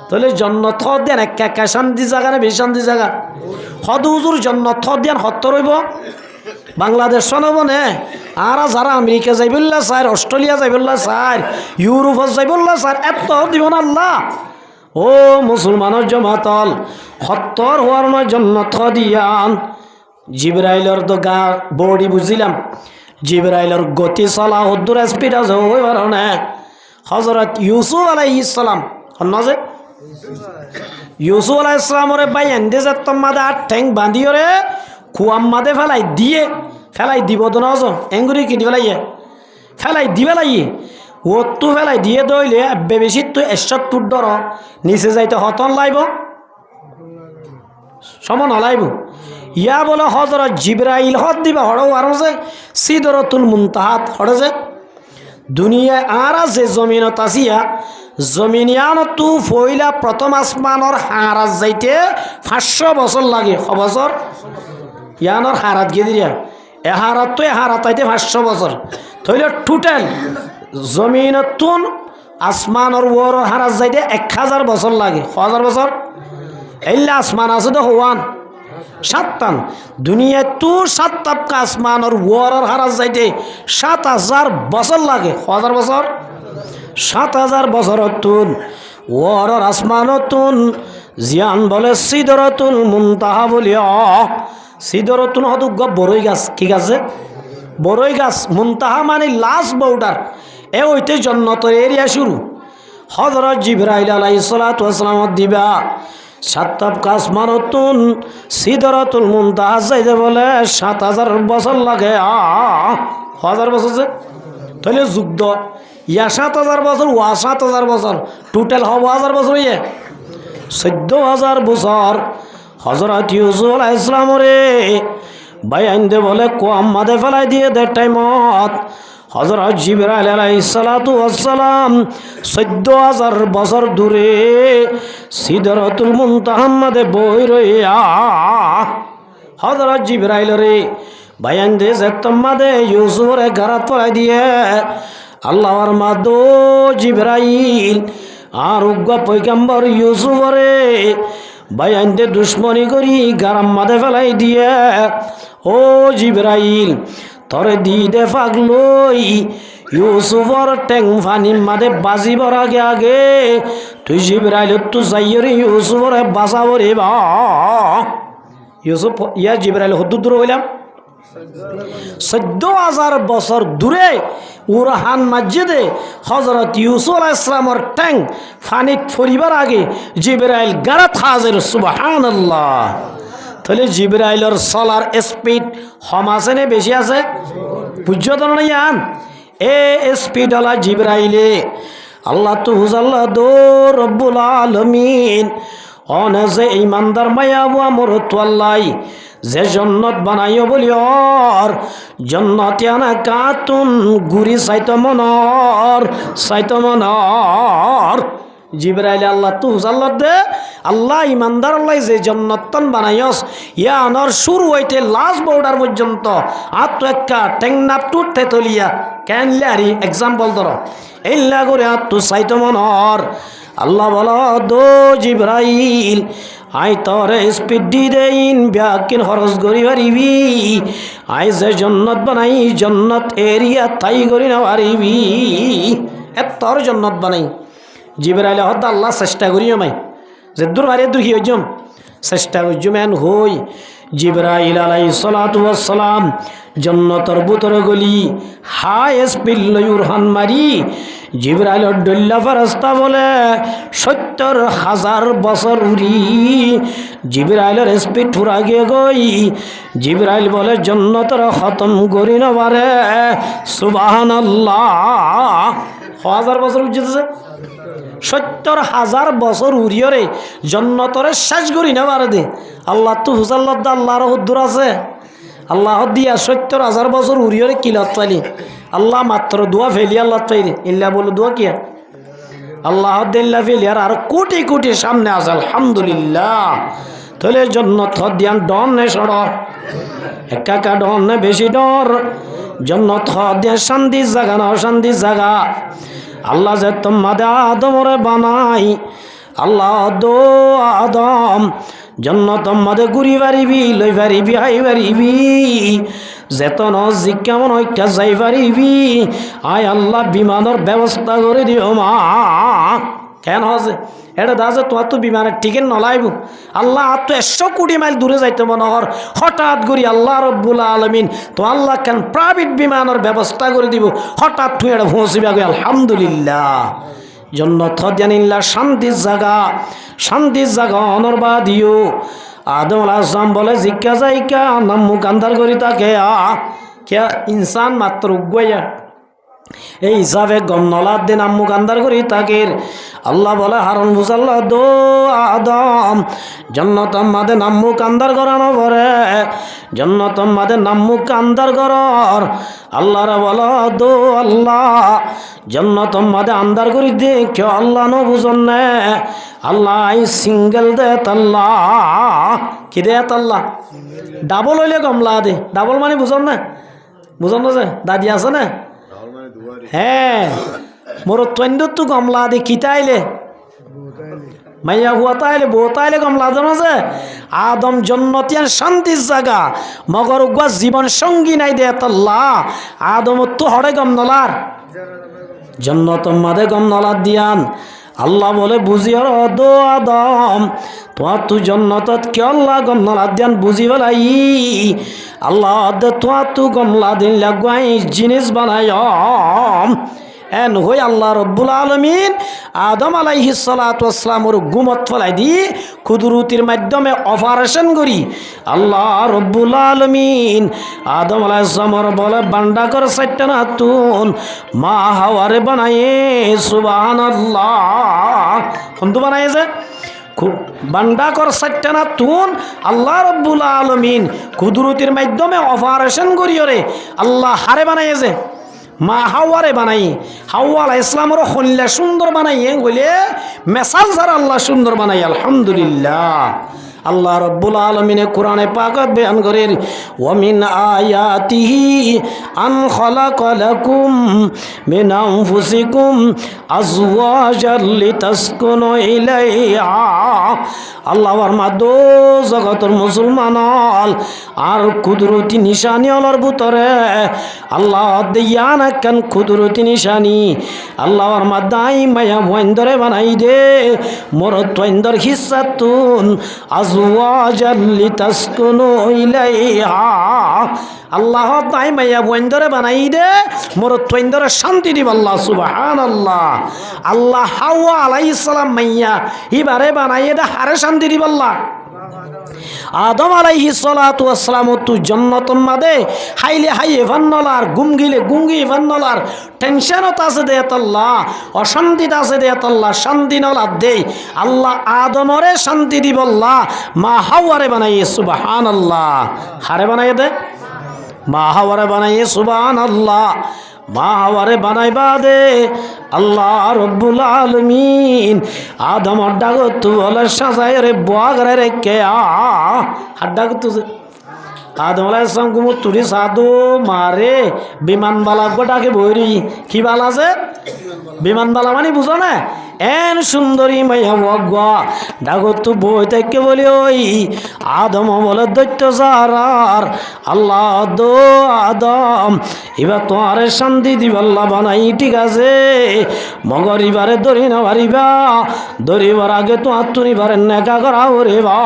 তাহলে জন্নত দেন একা শান্তি জায়গা না বেশান্তি জায়গা হদ হুজুর জন্নত দেন হত রইব বাংলাদেশ শোনব নে আর যারা আমেরিকা যাইবল্লা স্যার অস্ট্রেলিয়া যাইবল্লা স্যার ইউরোপত যাইবল্লা স্যার এত দিব না আল্লাহ ও মুসলমানের জমাতল হত্তর হওয়ার নয় জন্নত দিয়ান জিবরাইলের তো গা বডি বুঝিলাম জিবরাইলের গতি চলা হদ্দুর স্পিড আছে ওই কারণে হজরত ইউসুফ আলাইহিস সালাম যে ইউসুফ আলাইহিস সালামরে বাই এন্দে যাত মাদে আট ঠ্যাং বাঁধিওরে খুয়াম মাদে ফেলাই দিব তো নজ এঙ্গুরি কি ফেলাই দিবে লাইয়ে ওতো ফেলাই দিয়ে দইলে বেশি তো 71 ডর নিচে যাইতে হতন লাইব সমান হলাইব ইয়া বলে হজরত জিবরাইল হদ দিবা হড় আর যে সিদরাতুল মুনতাহাত হড় যে দুনিয়া আর আছে জমিনত আসিয়া জমিনিয়ান তু ফইলা প্রথম আসমানর হারাত যাইতে 500 বছর লাগে বছর ইয়ানর হারাত গিয়ে দিয়া এহারাত তো এহারাত আইতে 500 বছর থইলে টোটাল জমিনতুন আসমানর ওর হারাত যাইতে 1000 বছর লাগে 1000 বছর এল্লা আসমান আছে তো হওয়ান 7টান দুনিয়া তু 7 তাবকা আসমানর ওর হারাত যাইতে 7000 বছর লাগে 1000 বছর 7000 বছরতুন ওর আসমানতুন জিয়ান বলে সিদরাতুল মুনতাহা বলিয়া সিদরাতুন হদু বড়ই গাছ কি গাছে বড়ই গাছ মুনতাহা মানে লাস্ট বর্ডার এ হইতে জান্নাতের এরিয়া শুরু হযরত জিবরাইল আলাইহিস সালাতু ওয়াস সালাম দিবা 7 তাবকা আসমানতুন সিদরাতুল মুনতাহা যাইতে বলে 7000 বছর লাগে 1000 বছর যে তাহলে যুদ্ধ ইয়া 7000 বছর ওয়া 7000 বছর টোটাল হব 1000 বছর ইয়ে 14000 বছর হযরত ইউসুফ আলাইহিস সালাম রে বাইন দে বলে কম মাদে ফেলাই দিয়ে দে টাইমত হযরত জিবরাইল আলাইহিস সালাতু ওয়াস সালাম 14000 বছর দূরে সিদরাতুল মুনতাহা মাদে বই রইয়া হযরত জিবরাইল রে বাইন দে জেতমাদে ইউসুফ রে ঘরাত ফেলাই দিয়ে আল্লাহর মাদো জিবরাইল আর উগ্গা পয়গম্বর ইউসুফ রে বাইন্দে দুশ্মনী করি গারাম মাদে ফেলাই দিয়ে ও জিবরাইল তরে দি দে ফাগলই ইউসুফর ট্যাং ফানি মাদে বাজিবর আগে আগে তুই জিবরাইল তু যাইরে ইউসুফর বাঁচাবরে বা ইউসুফ ইয়া জিবরাইল হদ্দুর দূর হইলাম 14,000 বছর দূরে উরহান মসজিদে হযরত ইউসুফ আলাইহিস সালামের ট্যাং ফানিত ফরিবার আগে জিবরাইল গারাত হাজির সুবহানাল্লাহ। তাহলে জিবরাইলের চলার স্পিড কম আছে নে বেশি আছে? বুঝছো তো না ইয়ান এ স্পিড আলা জিবরাইলে আল্লাহ তু হুজাল্লাহ দো রব্বুল আলামিন অনে যে ইমানদার মায়া বুয়া মরত আল্লাহ যে জন্নত বানাইও বলি ওর জন্নত আনা কাতুন গুরি সাইত মনর জিবরাইল আল্লাহ তু হুজাল্লাহ দে আল্লাহ ইমানদার আল্লাহ যে জন্নতন বানাইস ইয়ানর শুরু হইতে লাস্ট বর্ডার পর্যন্ত আত্ম একটা টেংনাপ টুটতে তলিয়া কেন লারি এক্সাম্পল ধরো এল্লা করে আত্ম সাইত মনর আল্লাহ বলো দো জিবরাইল আই তোরে স্পিড দি দেইন ব্যাকিন খরচ করি পারিবি আই যে জন্নত বানাই জন্নত এরিয়া তাই করি না পারিবি তোর জন্নত বানাই জিবরাইল হদ আল্লাহ চেষ্টা করি আমায় যে দূর হারে দূর কি হইজম চেষ্টা করজমেন হই জিবরাইল আলাইহিস সালাতু ওয়াস সালাম জন্নতর ভিতরে গলি হাই স্পিড লয়ুর হান মারি জিবরাইল ডল্লা ফেরেশতা বলে 70,000 বছর উড়ি জিবরাইলের স্পিড পুরা গিয়ে গই জিবরাইল বলে জন্নতর খতম করি না পারে সুবহানাল্লাহ 1000 বছর উঠতেছে 70,000 বছর উড়িয়রে জন্নতরে শেষ করি না পারে দে আল্লাহ তো হুজাল্লাহ আল্লাহর হুদ্দুর আছে আল্লাহ দিয়া 70,000 বছর উড়িয়রে কিলত পাইলি আল্লাহ মাত্র দোয়া ফেলি আল্লাহ পাইলি ইল্লা বলে দোয়া কিয়া আল্লাহ দিল্লা ফেলি আর কোটি কোটি সামনে আছে আলহামদুলিল্লাহ। তাহলে জন্নত দিয়ান ডন নে সড় একা ডন নে বেশি ডর জন্নত দিয়া শান্তি জাগা না অশান্তি জাগা আল্লাহ যে তোমাদে আদমরে বানাই আল্লাহ দো আদম জন্নত মাদে ঘুরি পারিবি লই পারিবি হাই পারিবি যেতন কেমন ঐক্যা যাই পারিবি আয় আল্লাহ বিমানের ব্যবস্থা করে দিও মা কেন হচ্ছে এটা দাজে তোমার তো বিমানের টিকিট নলাইব আল্লাহ আর তো 100 কোটি মাইল দূরে যাইতে মনোহর হঠাৎ করি আল্লাহ রব্বুল আলমিন তো আল্লাহ কেন প্রাইভেট বিমানের ব্যবস্থা করে দিব হঠাৎ তুই এটা পৌঁছিবা গই আলহামদুলিল্লাহ জন্নত জানিল্লা শান্তির জাগা অনরবা দিও আদম আলাইহিস সালাম বলে জিজ্ঞা যাইকা নাম মুখ আন্ধার করি তাকে কে ইনসান মাত্র উগাইয়া এই হিসাবে গম নলার দিন আম্মুক আন্দার করি তাকের আল্লাহ বলে হারুন বুঝাল্লাহ দো আদম জন্নত মাদে নাম্মুক আন্দার করানো পরে জন্নত মাদে নাম্মুক আন্দার করর আল্লাহরে বল দো আল্লাহ জন্নত মাদে আন্দার করি দে কেউ আল্লাহ ন বুঝন নে আল্লাহ আই সিঙ্গেল দে তাল্লাহ কি দে তাল্লাহ ডাবল হইলে গমলা দে ডাবল মানে বুঝন না যে দাদি আছে না হ্যাঁ মোর তৈন্দু গমলা দে কিতাইলে মাইয়া হুয়া তাইলে বউ তাইলে গমলা দে মাঝে আদম জন্নতিয়ান শান্তির জায়গা মগর উগা জীবন সঙ্গী নাই দে তাল্লাহ আদম তো হরে গম নলার জন্নত মাদে গম নলার দিয়ান আল্লাহ বলে বুঝিয়ার দো আদম তোমার তু জন্নতত কে আল্লাহ গমলা দিয়ান বুঝি বেলাই আল্লাহ দে তোমার তু গমলা দিন লাগাই জিনিস বানাই এন হই আল্লাহ রব্বুল আলমিন আদম আলাইহিস সালাতু ওয়াস সালামের গুমত ফলাই দি কুদরতির মাধ্যমে অপারেশন করি আল্লাহ রব্বুল আলমিন আদম আলাইহিস সালামের বলে বান্ডা কর সাইটটা না তুন মা হাওয়ারে বানায়ে সুবহানাল্লাহ বন্ধু বানাইছে বান্ডা কর সাইটটা না তুন আল্লাহ রব্বুল আলমিন কুদরতির মাধ্যমে অপারেশন করিও রে আল্লাহ হারে বানাইছে মা হাওয়ারে বানাই হাওয়া আলাইহিস ইসলামেরও খল্লা সুন্দর বানাই বলে মেসাল ছাড়া আল্লাহ সুন্দর বানাই আলহামদুলিল্লাহ। আল্লাহ রব্বুল আলমিনে কোরআনে পাকত বয়ান করেন ওয়ামিন আয়াতিহি আন খালাকা লাকুম মিন আনফুসিকুম আজওয়াজাল লিতাসকুনু ইলাইহা। আল্লাহর মাদো জগতের মুসলমান আর কুদরতি নিশানি অলর ভিতরে আল্লাহ দিয়ান একখান কুদরতি নিশানি আল্লাহর মাদাই মায়া বন্দরে বানাই দে মোর তৈন্দর হিসাতুন আজওয়াজাল লিতাসকুনু ইলাইহা। আল্লাহ তাই মাইয়া বন্দরে বানাই দে মোর তৈন্দরে শান্তি দিব আল্লাহ সুবহানাল্লাহ। আল্লাহ হাওয়া আলাইহিস সালাম মাইয়া ইবারে বানাই দে হারে শান্তি দিব আল্লাহ। আদম আলাইহিস সালাতু ওয়াস সালাম তু জান্নাতুম মাদে হাইলে হাইয়ে ভান্নলার গুমগিলে গুঙ্গি ভান্নলার টেনশনত আছে দে আল্লাহ অশান্তিত আছে দে আল্লাহ শান্তি নলা দে আল্লাহ আদমরে শান্তি দিব আল্লাহ মা হাওয়ারে বানাইয়ে সুবহানাল্লাহ। হারে বানাইয়ে দে মা হাওয়ারে বানাইয়ে সুবহানাল্লাহ। মা হাওয়ারে বানাইবা দে আল্লাহ রব্বুল আলামিন আদমর ডাগত তু বলে সাজায় রে বাগরে রে কে হাত ডাগত তু আদম আলাইহিস সালাম কুমু তুরি সাদু মারে বিমানবালা গোটাকে বইরি কি বালা আছে বিমানবালা মানে বুঝো না এন সুন্দরী মাইয়া বগা ডাগত তু বই থেকে বলি ওই আদম বলে দৈত্য সারার আল্লাহ দো আদম এবার তোমার শান্তি দিবাল্লা বানাই ঠিক আছে মগর এবারে দড়ি না পারিবা দড়িবার আগে তোমার তুমি পারেন নেকা করা ওরে বা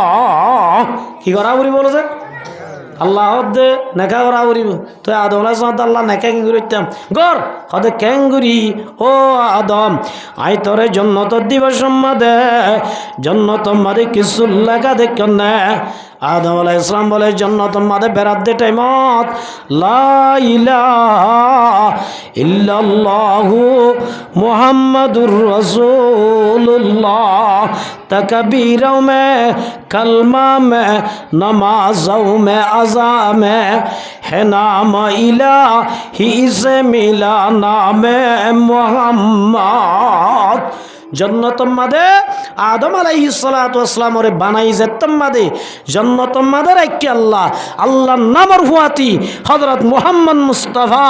কি করা বলি বলেছে আল্লাহ দে নেকা করা করিব তো আদম আলাইহিস সালাম আল্লাহ নেকা কি করিতাম গর হদে ক্যাঙ্গুরি ও আদম আই তোরে জন্নত দিব সম্মাদে জন্নত মাদে কিছু লেখা দেখ না আদম আলাইহিস সালাম বলে জন্নত মাদে বেরাত দে টাইমত লা ইলাহা ইল্লাল্লাহু মুহাম্মাদুর রাসূলুল্লাহ तकबीरों में कलमा में नमाजों में अज़ा में है नाम इलाही से मिला नाम मोहम्मद। जन्नतम मादे आदम आलाइहिस सलातु वास सलाम ओरे बानाई जेतम मादे जन्नतम मादे राखी अल्लाह अल्लाह नामर हुआती हजरत मोहम्मद मुस्तफा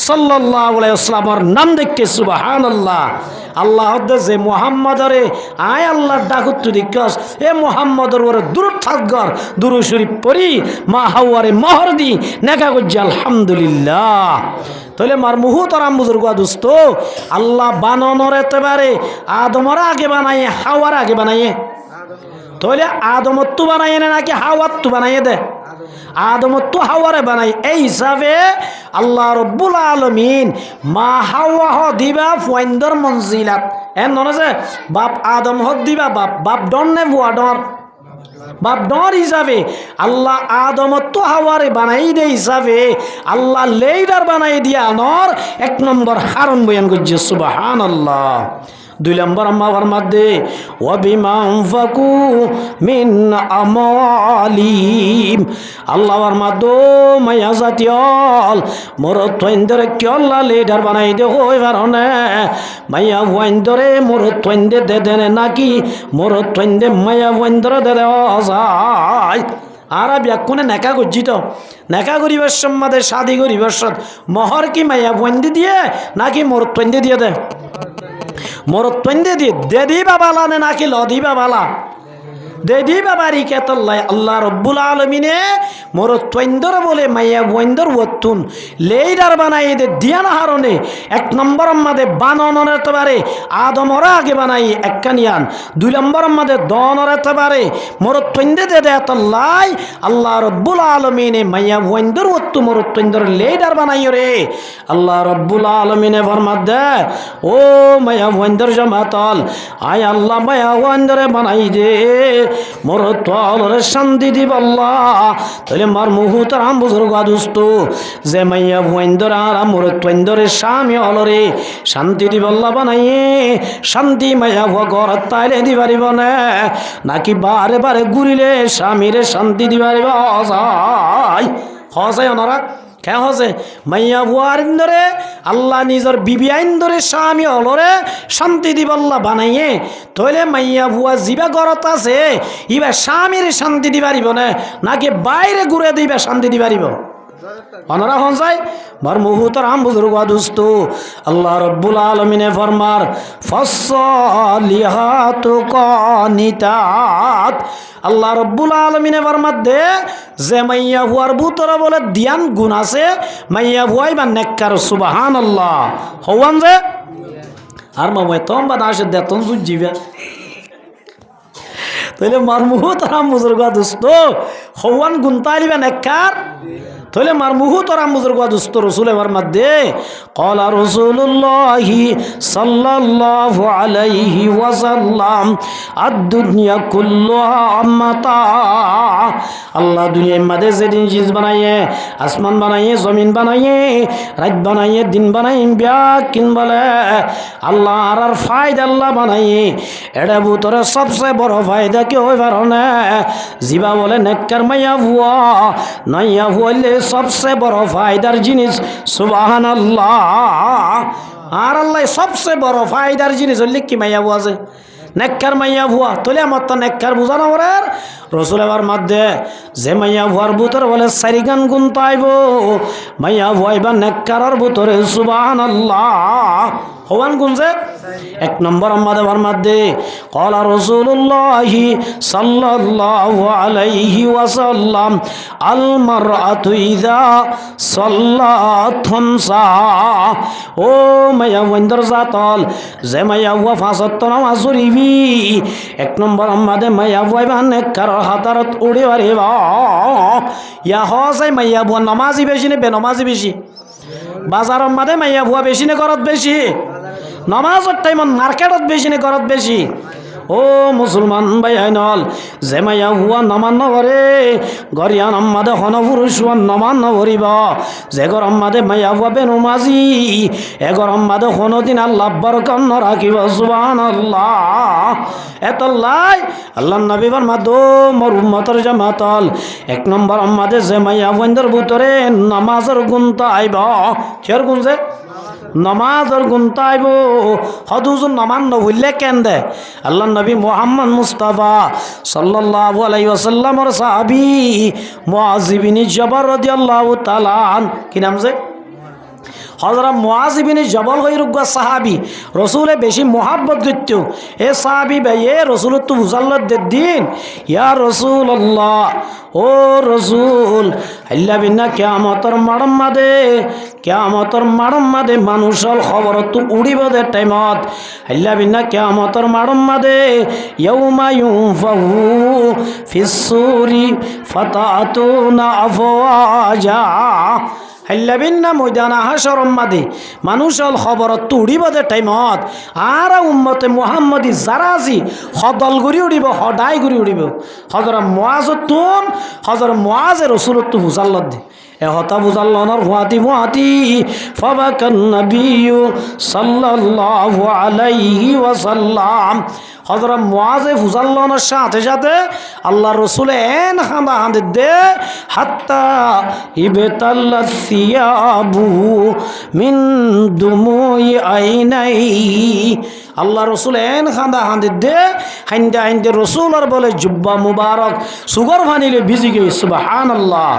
सल्लल्लाहु अलैहि वसल्लम और नाम देखे सुबहानाल्लाह। আল্লাহ যে মোহাম্মদরে আয় আল্লাহ ডাকুত দিকস এ মোহাম্মদর ওরে দূর থাকগর দুরু শরীফ পড়ি মা হাওয়ারে মোহর দি নেকা গজ্জা আলহামদুলিল্লাহ। তাহলে মার মুহুতারাম বুজুর্গ দোস্ত আল্লাহ বানানোর এতবারে আদমর আগে বানাইয়ে হাওয়ার আগে বানাইয়ে তাহলে আদমত তো বানাইয়ে না নাকি হাওয়াত তো বানাইয়ে দে আদমত তো হাওয়ারে বানাই এই হিসাবে আল্লাহ রব্বুল আলমিন মা হাওয়া হ দিবা ফুয়াইন্দর মঞ্জিলাত এন নছে বাপ আদম হক দিবা বাপ বাপ ডর নে বুয়া ডর বাপ ডর হিসাবে আল্লাহ আদমত তো হাওয়ারে বানাই দে হিসাবে আল্লাহ লেইডার বানাই দিয়া নর এক নম্বর হারণ বয়ান করছে সুবহানাল্লাহ। দুই নম্বর আম্মার মধ্যে ওয়াবিমা আনফাকু মিন আমওয়ালিহিম আল্লাহর মাদো মায়া জাতিয়ল মোর তৈন্দরে কিয়ল্লা লিডার বানাই দে হই পারনে মায়া ওয়াইন্দরে মোর তৈন্দে দে দেনে নাকি মোর তৈন্দে মায়া ওয়াইন্দরে দে দে যায় আর ব্যাকুনে নেকা গজ্জিত নেকা গরিবের সম্মাদে শাদি গরিবের সদ মহর কি মায়া ওয়াইন্দি দিয়ে নাকি মোর তৈন্দে দিয়ে দে মোর তৈন্দে দিয়ে দে দিবা বালা নে নাকি ল দিবা বালা দে দিবা বাড়ি কেতল্লাই আল্লাহ রব্বুল আলমিনে মোর তৈন্দর বলে মাইয়া বৈন্দর ওতুন লেইডার বানাই দে দিয়া না হারণে এক নম্বর মাদে বাননের এতবারে আদমরা আগে বানাই একখানিয়ান দুই নম্বর মাদে দনের এতবারে মোর তৈন্দে দে দে এতল্লাই আল্লাহ রব্বুল আলমিনে মাইয়া বৈন্দর ওতু মোর তৈন্দর লেইডার বানাই রে আল্লাহ রব্বুল আলমিনে ফরমাত দে ও মাইয়া বৈন্দর জামাতল আয় আল্লাহ মাইয়া বৈন্দরে বানাই দে মোর তোলরে শান্তি দিব আল্লাহ। তাহলে মার মুহুতার আম বুজুর্গ দোস্ত যে মাইয়া বৈন্দর আর মোর তৈন্দরে স্বামী অলরে শান্তি দিব আল্লাহ বানাইয়ে শান্তি মাইয়া ঘর তাইলে দিবারিব না নাকি বারে বারে ঘুরিলে স্বামীরে শান্তি দিবারিব যায় হসাই ওনারা কে হসে মাইয়া বুয়ার ইন্দরে আল্লাহ নিজের বিবি আইন্দরে স্বামী অলরে শান্তি দিবাল্লা বানাইয়ে তইলে মাইয়া বুয়া জিবা গরত আছে ইবা স্বামীর শান্তি দিবারিব না নাকি বাইরে ঘুরে দিবা শান্তি দিবারিব অনরা হন যায় বার মুহুতর আম বুজুর্গ দুস্ত আল্লাহ রব্বুল আলমিনে ফরমার ফসলিহাতু কানিতাত আল্লাহ রব্বুল আলমিনে ফরমার দে যে মাইয়া ভুয়ার বুতরা বলে দিয়ান গুণ আছে মাইয়া ভুয়াই বা নেককার সুবহানাল্লাহ হওয়ান যে আর মামা তম বা দাসে দেতন জুজিবা তাহলে মার মুহুতর আম বুজুর্গ দুস্ত হওয়ান গুণ তাইলিবা নেককার তাহলে মার মুহুতর আম বুজুর্গ দুস্ত রসুলের মধ্যে ক্বালা রাসূলুল্লাহি সাল্লাল্লাহু আলাইহি ওয়াসাল্লাম আদ-দুনিয়া কুল্লুহা মাতা আল্লাহ দুনিয়ার মধ্যে যেদিন জিনিস বানাইয়ে আসমান বানাইয়ে জমিন বানাইয়ে রাত বানাইয়ে দিন বানাইয়ে ব্যাকিন বলে আল্লাহ আর ফায়দা আল্লাহ বানাইয়ে এটা ভিতরে সবচেয়ে বড় ফায়দা কি হই পারে না জিবা বলে নেককার মাইয়া ভুয়া নাইয়া ভুয়ালে সবচেয়ে বড় ফায়দার জিনিস সুবহানাল্লাহ আর আল্লাহ সবচেয়ে বড় ফায়দার জিনিস হইলে কি মাইয়া ভুয়া আছে নেককার মাইয়া ভুয়া তোলে আমার তো নেককার বুঝানো ওরার রসুল এবার মধ্যে যে মাইয়া ভুয়ার ভিতরে বলে সারিগান গুণ পাইব মাইয়া ভুয়াই বা নেককার ভিতরে সুবহানাল্লাহ হওয়ান গুণ যে এক নম্বর আমাদের মধ্যে ক্বালা রাসূলুল্লাহি সাল্লাল্লাহু আলাইহি ওয়াসাল্লাম আল মারআতু ইযা সাল্লাত খামসা ও মাইয়া ওয়ান্দর জাতল যে মাইয়া ওয়া ফাসাত নামাজ পড়িবি এক নম্বর আমাদের মাইয়া ওয়াই বা নেককার হাতারত উড়ে বাড়িবা ইয়া হসে মাইয়া বুয়া নামাজি বেশি নে বেনামাজি বেশি বাজারের মাঝে মাইয়া ভুয়া বেশি নে ঘরত বেশি নামাজের টাইমত মার্কেটত বেশি নে ঘরত বেশি ও মুসলমান ভাই আইনল যে মাইয়া হুয়া নমান নভরে গরিয়ান আম্মাদে হন পুরুষ নমান নভরিব যে গর আম্মাদে মাইয়া হুয়া বেনুমাজি এগর আম্মাদে হনদিন আল্লাহ বরকত রাখিব সুবহানাল্লাহ এতলাই আল্লাহ নবীর মাদো মোর উম্মতের জামাতল এক নম্বর আম্মাদে যে মাইয়া বন্ধর ভিতরে নামাজের গুণ আইব কের গুণ যে নমাজর গুণ তাইব হদুজুর নমান নভুললে কেন দে আল্লাহ নবী মুহাম্মদ মুস্তাফা সাল্লাল্লাহু আলাইহি ওয়াসাল্লামর সাহাবী মুআয ইবনে জবল রাদিয়াল্লাহু তাআলা কি নাম যে হযরত মুআয ইবনে জবল হইরুগা সাহাবী রসুলে বেশি মোহাব্বত করত এ সাহাবী ভাইয়ে রসুল তো বুঝাল্লাহ দিন ইয়া রাসূলুল্লাহ ও রসুল আল্লাহ বিনা কিয়ামতের মাড়ম মাদে মানুষের খবর তো উড়িব দে টাইমত আল্লাহ বিনা কিয়ামতের মাড়ম মাদে ইয়াউমা ইউনফাহু ফিস সূরি ফাতাতুনা আফওয়াজা হাল্লাবিন্না ময়দানা হাশরম মাদে মানুষের খবর তো উড়িব দে টাইমত আর উম্মতে মুহাম্মদি জারাজি হদল ঘুরি উড়িব হদাই ঘুরি উড়িব হযরত মুআযতুন হযরত মুআযে রাসূলুল্লাহ বুঝাল্লাহ দে এহতা বুঝাল্লাহর হুয়াতি ফাবাকান নবিয়্যু সাল্লাল্লাহু আলাইহি ওয়াসাল্লাম হযরত মুআযে বুঝাল্লাহর সাথে সাথে আল্লাহ রাসূলে এন খান্দা হাঁদে দে হাত্তা ইবতাল্লাত সিয়াবু মিন দুমুই আইনাই আল্লাহ রসুল এন খান্দা হাঁদে দে হাইন্দে রসুলর বলে জুব্বা মুবারক সুগর ভানিলে ভিজি গই সুবহানাল্লাহ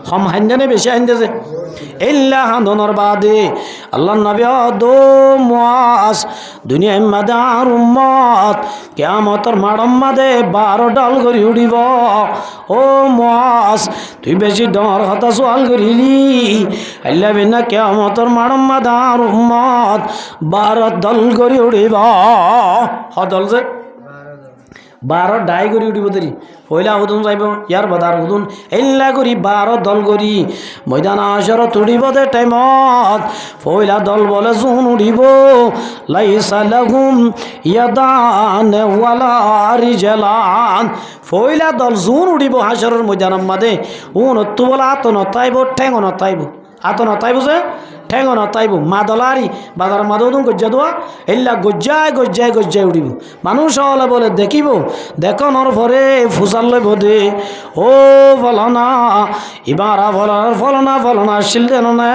হম হাইন্দে বেশি হাইন্দে যে ইল্লা হান্দনের বাদে আল্লাহ নবী দো মুআয দুনিয়ার মাদে আর উম্মত কিয়ামতের মাড়ম মাদে 12 ডাল করি উড়িব ও মুআয তুই বেশি ডর হতা সওয়াল করিলি আল্লাহ বিনা কিয়ামতের মাড়ম মাদে আর উম্মত 12 দল করি উড়িব হদল যে 12 ডাই করি উঠিব দেরি পয়লা হুদুন যাইব ইয়ার বাদার হুদুন এল্লা করি 12 দল করি ময়দান হাশরত উঠিব দে টাইমত পয়লা দল বলে জুন উঠিব লাইসা লাহুম ইয়াদান ওয়ালা রিজালান পয়লা দল জুন উঠিব হাশরের ময়দানের মাঝে উন তো বলা আত নতাইব ঠেং নতাইব আত নতাইব যে ঠেঙ নতাইব মাদলারি বাজার মাদুন গজ্জা দোয়া এল্লা গজ্জায় উঠিব মানুষ হলে বলে দেখিব দেখো নর ভরে ফুসাল লইব দে ও ফলনা ইবারা ফলনা আসছিল দেন না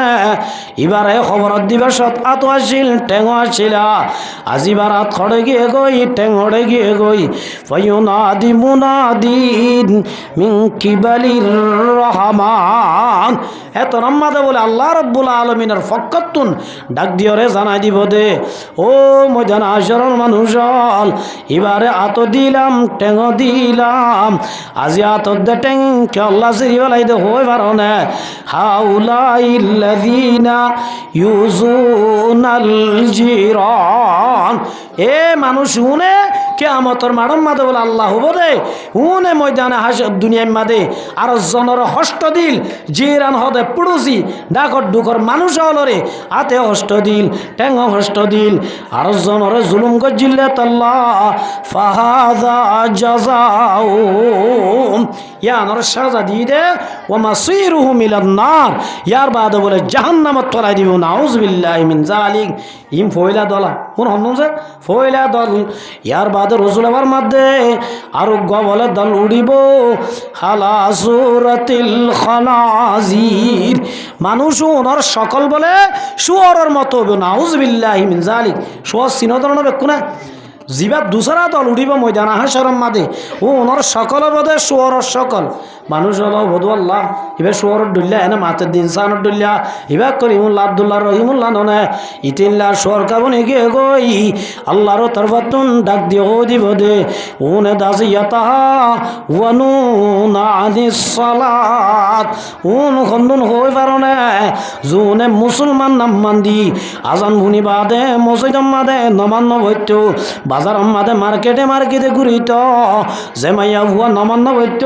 ইবারে খবরত দিবা সত আত আসিল ঠেঙ আসিলা আজি বারাত খড়ে গিয়ে গই ঠেঙ হড়ে গিয়ে গই ফয়ুনাদি মুনাদিন মিন কিবালির রহমান এত রম্মাদে বলে আল্লাহ রব্বুল আলমিনের ফক্কতুন ডাক দিয়রে জানাই দিব দে ও ময়দান আশরণ মানুষ এবারে আত দিলাম টেঙ দিলাম আজি আত দে টেং কে আল্লাহ সিরি বেলাই দে হই পারো না হাউলাইল্লাযিনা ইউজুনাল জিরান এ মানুষ শুনে কিয়ামতের মাড়ম মাদে বলে আল্লাহ হব দে হুনে ময়দানে হাসর দুনিয়ার মাদে আর জনর হষ্ট দিল জিরান হদে পুড়ুসি ডাকর ডুকর মানুষ হলরে আতে হষ্ট দিল টেঙ হষ্ট দিল আর জনর জুলুম গজিল্লে তাল্লাহ ফাহাদা জাযাউ ইয়ানর সাজা দিয়ে দে ওয়া মাসিরুহু মিলান নার ইয়ার বাদে বলে জাহান্নামত তলাই দিব নাউযুবিল্লাহি মিন যালিক ইম ফয়লা দলা কোন হন যে ফয়লা দল ইয়ার বাদে রসুল আবার মধ্যে আর বলে দল উড়িব হালা সুরাতিল খানাজির মানুষ ওনার সকল বলে শুয়োরের মতো হবে নাউযুবিল্লাহি মিন যালিক শুয়োর সিনদরণ বেকুনা জিবা দুসরা দল উঠিব ময়দান হাসরের মাঝে ও ওনার সকল বোধে শুয়োরের সকল মানুষ হলো বধু আল্লাহ এবার শুয়োরের ডুল্লা এনে মাতের দিন সানের ডুল্লা এবার করিমুল্লাহ আব্দুল্লাহ রহিমুল্লাহ ননে ইতিল্লাহ শুয়োর কাবনে গিয়ে গই আল্লাহর তরফতুন ডাক দিয়ে ও দিব দে উনে দাসিয়াতাহা ওয়ানুনা আনিস সালাত উন খন্দন হই পারনে জুনে মুসলমান নাম্মান দি আজান ভুনি বাদে মসজিদ মাদে নমান্য বৈত্য বাজার মাদে মার্কেটে ঘুরিত যে মাইয়া ভুয়া নমান্য বৈত্য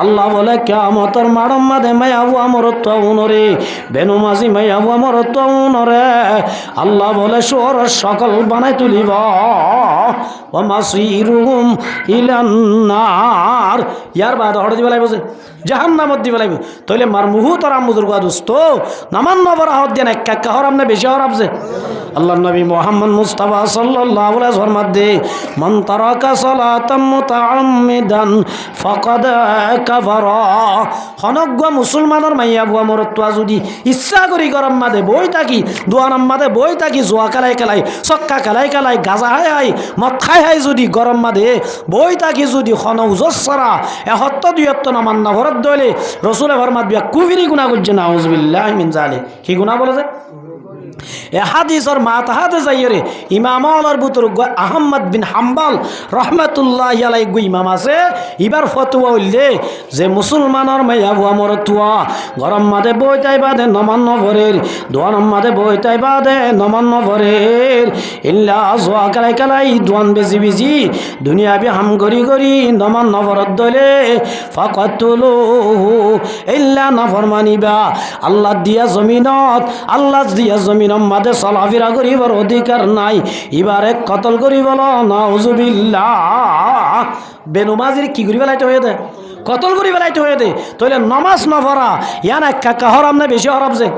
আল্লাহ বলে কিয়ামতের মাড়ম মাদে মাইয়া ভুয়া মরত্ব উনরে বেনু মাঝি মাইয়া ভুয়া মরত্ব উনরে আল্লাহ বলে শুয়োরের সকল বানাই তুলিব ওয়া মাসিরুহুম ইলান নার ইয়ার বাদ হড় দিবে লাগবে জাহান্নামত দিবে লাগবে তাইলে মার মুহু তোরা মুজুর্গা দোস্ত নামান্য বড় হদ দেন এক হরাম না বেশি হরাবছে আল্লাহ নবী মুহাম্মদ মুস্তাফা সাল্লাল্লাহু আলাইহি ওয়াসাল্লাম দে মান তারাকা সালাতাম মুতাআম্মিদান ফাকাদ কাফারা হনগ্য মুসলমানের মাইয়া বুয়া মরতুয়া যদি ইচ্ছা করি গরম মাদে বই থাকি দোয়ানাম মাদে বই থাকি জোয়া খেলাই চক্কা খেলাই গাজা হাই মদ খাই যদি গরম মাদে বই থাকি যদি খন উজসরা এহত্ত দুইত্ত নামান্ন ভরত দইলে রসুলে ভরমাত বিয়া কুফিরি গুনাহ করছে নাউযুবিল্লাহি মিন যালিক কি গুনাহ বলে যে এ হাদিসর মাতাহাতে যাইরে ইমাম আলার বুতর আহমদ বিন হাম্বল রহমাতুল্লাহি আলাইহি গো ইমাম আছে ইবার ফতোয়া হইলে যে মুসলমানের মাইয়া বুয়া মরতুয়া গরম মাদে বইতাই বাদে নমান্য ভরের দোয়ান মাদে বইতাই বাদে নমান্য ভরের ইল্লা জোয়া কালাই দোয়ান বেজি দুনিয়া বি হাম গরি নমান্য ভরত দলে ফাকাতুলু ইল্লা নাফরমানিবা আল্লাহ দিয়া জমিনত মাদে চলাফেরা করিবার অধিকার নাই এবারে কতল করি বল নাউযুবিল্লাহ বেনুমাজির কি করি বেলাইতে হয়ে দে কতল করি বেলাইতে হয়ে দে তইলে নমাজ নপড়া ইয়ান একা হরাম না বেশি হরাম যে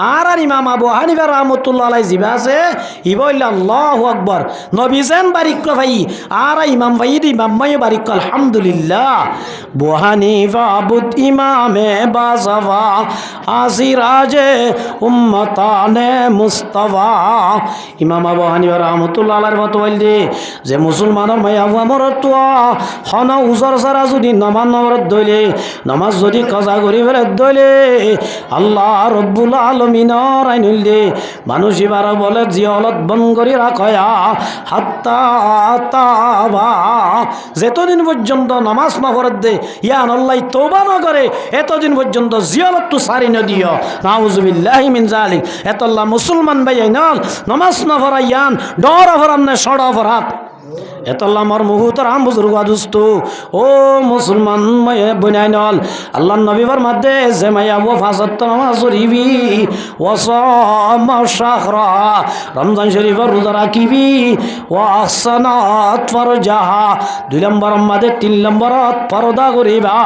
আর ইমাম আবু হানিফা রাহমাতুল্লাহ আলাইহি জিবা আছে ইবইল্লা আল্লাহু আকবার নবী যেন বারিক ভাই আর ইমাম ভাই দি ইমাম মাই বারিক আলহামদুলিল্লাহ আবু হানিফা বুত ইমামে বাজাওয়া আসিরাজে উম্মতানে মুস্তাফা ইমাম আবু হানিফা রাহমাতুল্লাহ আলাইহির মত বলদি যে মুসলমানের মাইয়া বুয়া মরতুয়া হন উজর সারা যদি নমান দইলে নামাজ যদি কাজা করি ফেলে দইলে আল্লাহ রব্বুল আলমিনের আইনুল দে মানুষ এবার বলে জিয়লত বন করি রাখয়া হাত্তা তাবা যেতদিন পর্যন্ত নামাজ নফরত দে ইয়ান আল্লাহ তওবা না করে এতদিন পর্যন্ত জিয়লত তো সারি ন দিও নাউযুবিল্লাহি মিন যালিক এতল্লাহ মুসলমান ভাই নাল নামাজ নফরা ইয়ান ডর অপরাধ না সড় অপরাধ এতলা আমার মুহূর্তর আম বুজুর্গ দুস্ত ও মুসলমান মায়ে বনাইনল আল্লাহ নবীর মধ্যে যে মাইয়া ও ফাসত নামাজ শরীফি ও সামা শাহরা রমজান শরীফের রোজা রাখিবি ও আহসানাত ফরজাহা 2 নম্বর মধ্যে 3 নম্বরত পর্দা করিবা